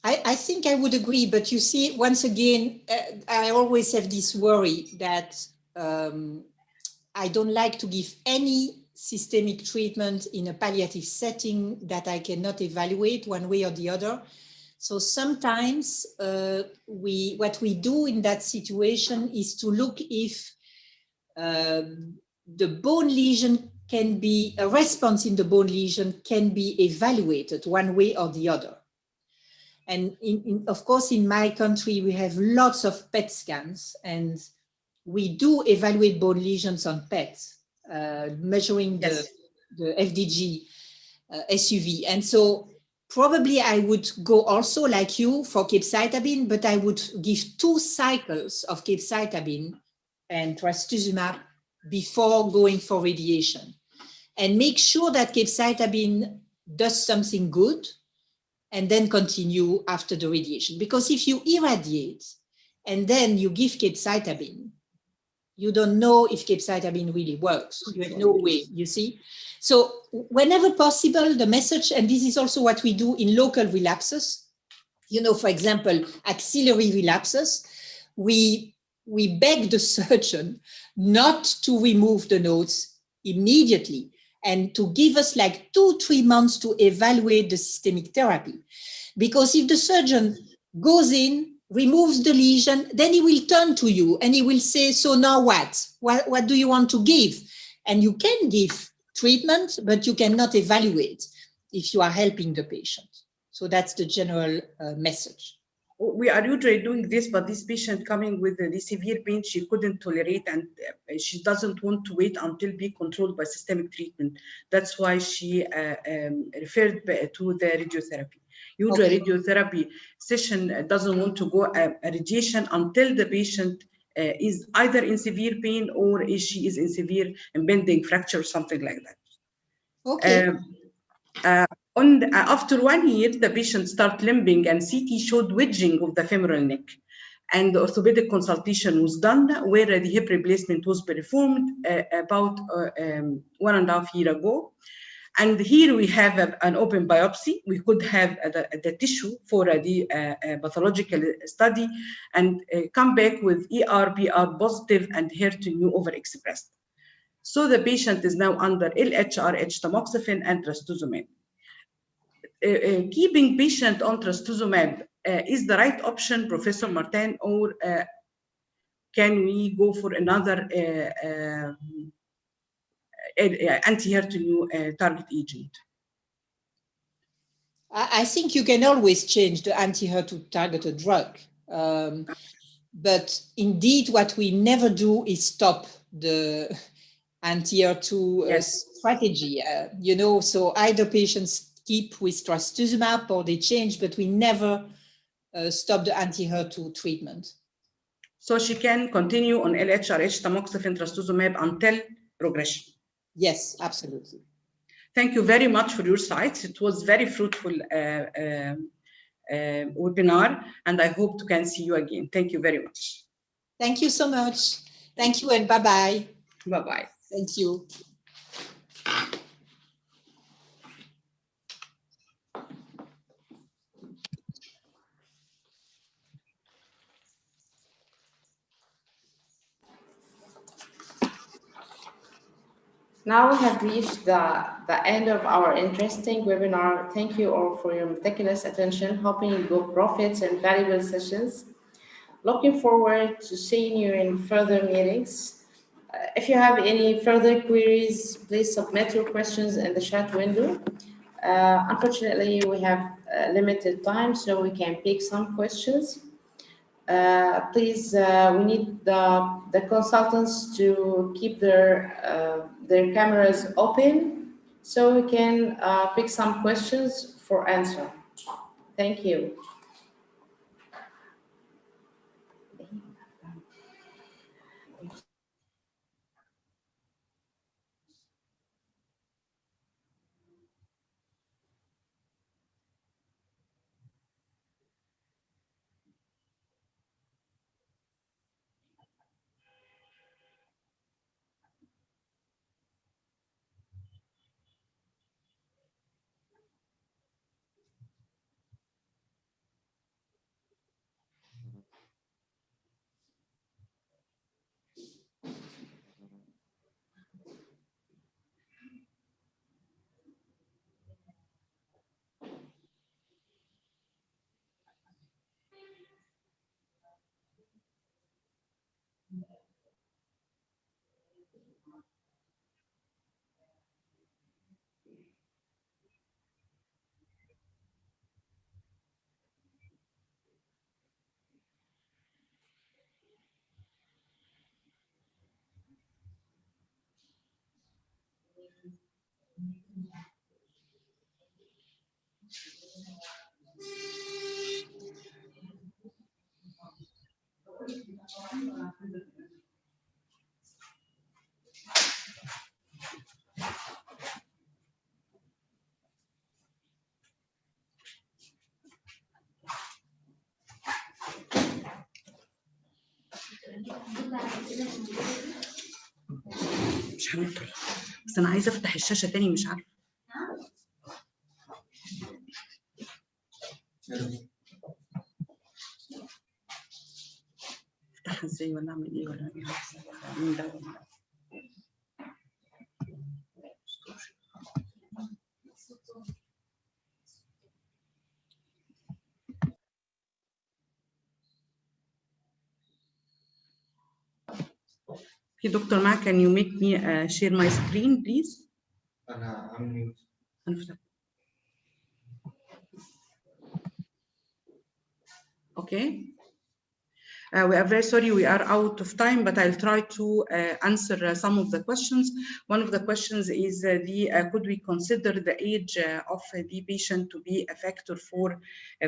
I think I would agree, but you see, once again, I always have this worry that I don't like to give any systemic treatment in a palliative setting that I cannot evaluate one way or the other. So sometimes what we do in that situation is to look if the bone lesion can be, a response in the bone lesion can be evaluated one way or the other. And of course, in my country, we have lots of PET scans, and we do evaluate bone lesions on PET, measuring Yes. the FDG SUV. And so probably I would go also like you for capecitabine, but I would give 2 cycles of capecitabine and trastuzumab before going for radiation, and make sure that capecitabine does something good, and then continue after the radiation. Because if you irradiate and then you give capecitabine, you don't know if capecitabine really works. You have no way, you see? So whenever possible, the message, and this is also what we do in local relapses, you know, for example, axillary relapses, we beg the surgeon not to remove the nodes immediately, and to give us like 2-3 months to evaluate the systemic therapy. Because if the surgeon goes in, removes the lesion, then he will turn to you and he will say, so now what? What do you want to give? And you can give treatment, but you cannot evaluate if you are helping the patient. So that's the general message. We are usually doing this, but this patient coming with the severe pain she couldn't tolerate, and she doesn't want to wait until be controlled by systemic treatment. That's why she referred to the radiotherapy. Usually radiotherapy session doesn't want to go radiation until the patient is either in severe pain or she is in severe impending fracture or something like that. Okay. After 1 year, the patient started limping, and CT showed wedging of the femoral neck. And the orthopedic consultation was done, where the hip replacement was performed about 1.5 years ago. And here we have an open biopsy. We could have the tissue for the pathological study, and come back with ER/PR positive and HER2 overexpressed. So the patient is now under LHRH, tamoxifen, and trastuzumab. Keeping patient on trastuzumab is the right option, Professor Martin, or can we go for another anti-HER2 target agent? I think you can always change the anti-HER2 targeted drug. But indeed, what we never do is stop the anti-HER2 strategy. You know, so either patients keep with trastuzumab or they change, but we never stop the anti-HER2 treatment. So she can continue on LHRH, tamoxifen, trastuzumab until progression. Yes, absolutely. Thank you very much for your sites. It was very fruitful webinar, and I hope to can see you again. Thank you very much. Thank you so much. Thank you and bye-bye. Bye-bye. Thank you. Now we have reached the end of our interesting webinar. Thank you all for your meticulous attention, hoping you go profits and valuable sessions. Looking forward to seeing you in further meetings. If you have any further queries, please submit your questions in the chat window. Unfortunately, we have limited time, so we can pick some questions. Please, we need the consultants to keep their cameras open so we can pick some questions for answer. Thank you. مش هنطلع بس انا عايزه افتح الشاشه تاني مش عارفه. افتحها ازاي ولا اعمل ايه ولا ايه؟ مين ده؟ Okay, Dr. Ma, can you make me share my screen, please? I'm mute. Okay. We are very sorry we are out of time, but I'll try to answer some of the questions. One of the questions is could we consider the age of the patient to be a factor for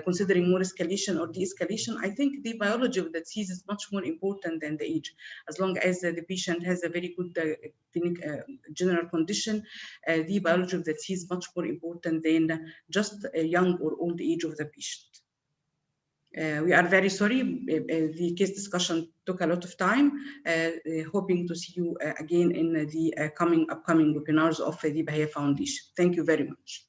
considering more escalation or de-escalation? I think the biology of the disease is much more important than the age. As long as the patient has a very good general condition, the biology of the disease is much more important than just a young or old age of the patient. We are very sorry, the case discussion took a lot of time, hoping to see you again in the upcoming webinars of the Bahia Foundation. Thank you very much.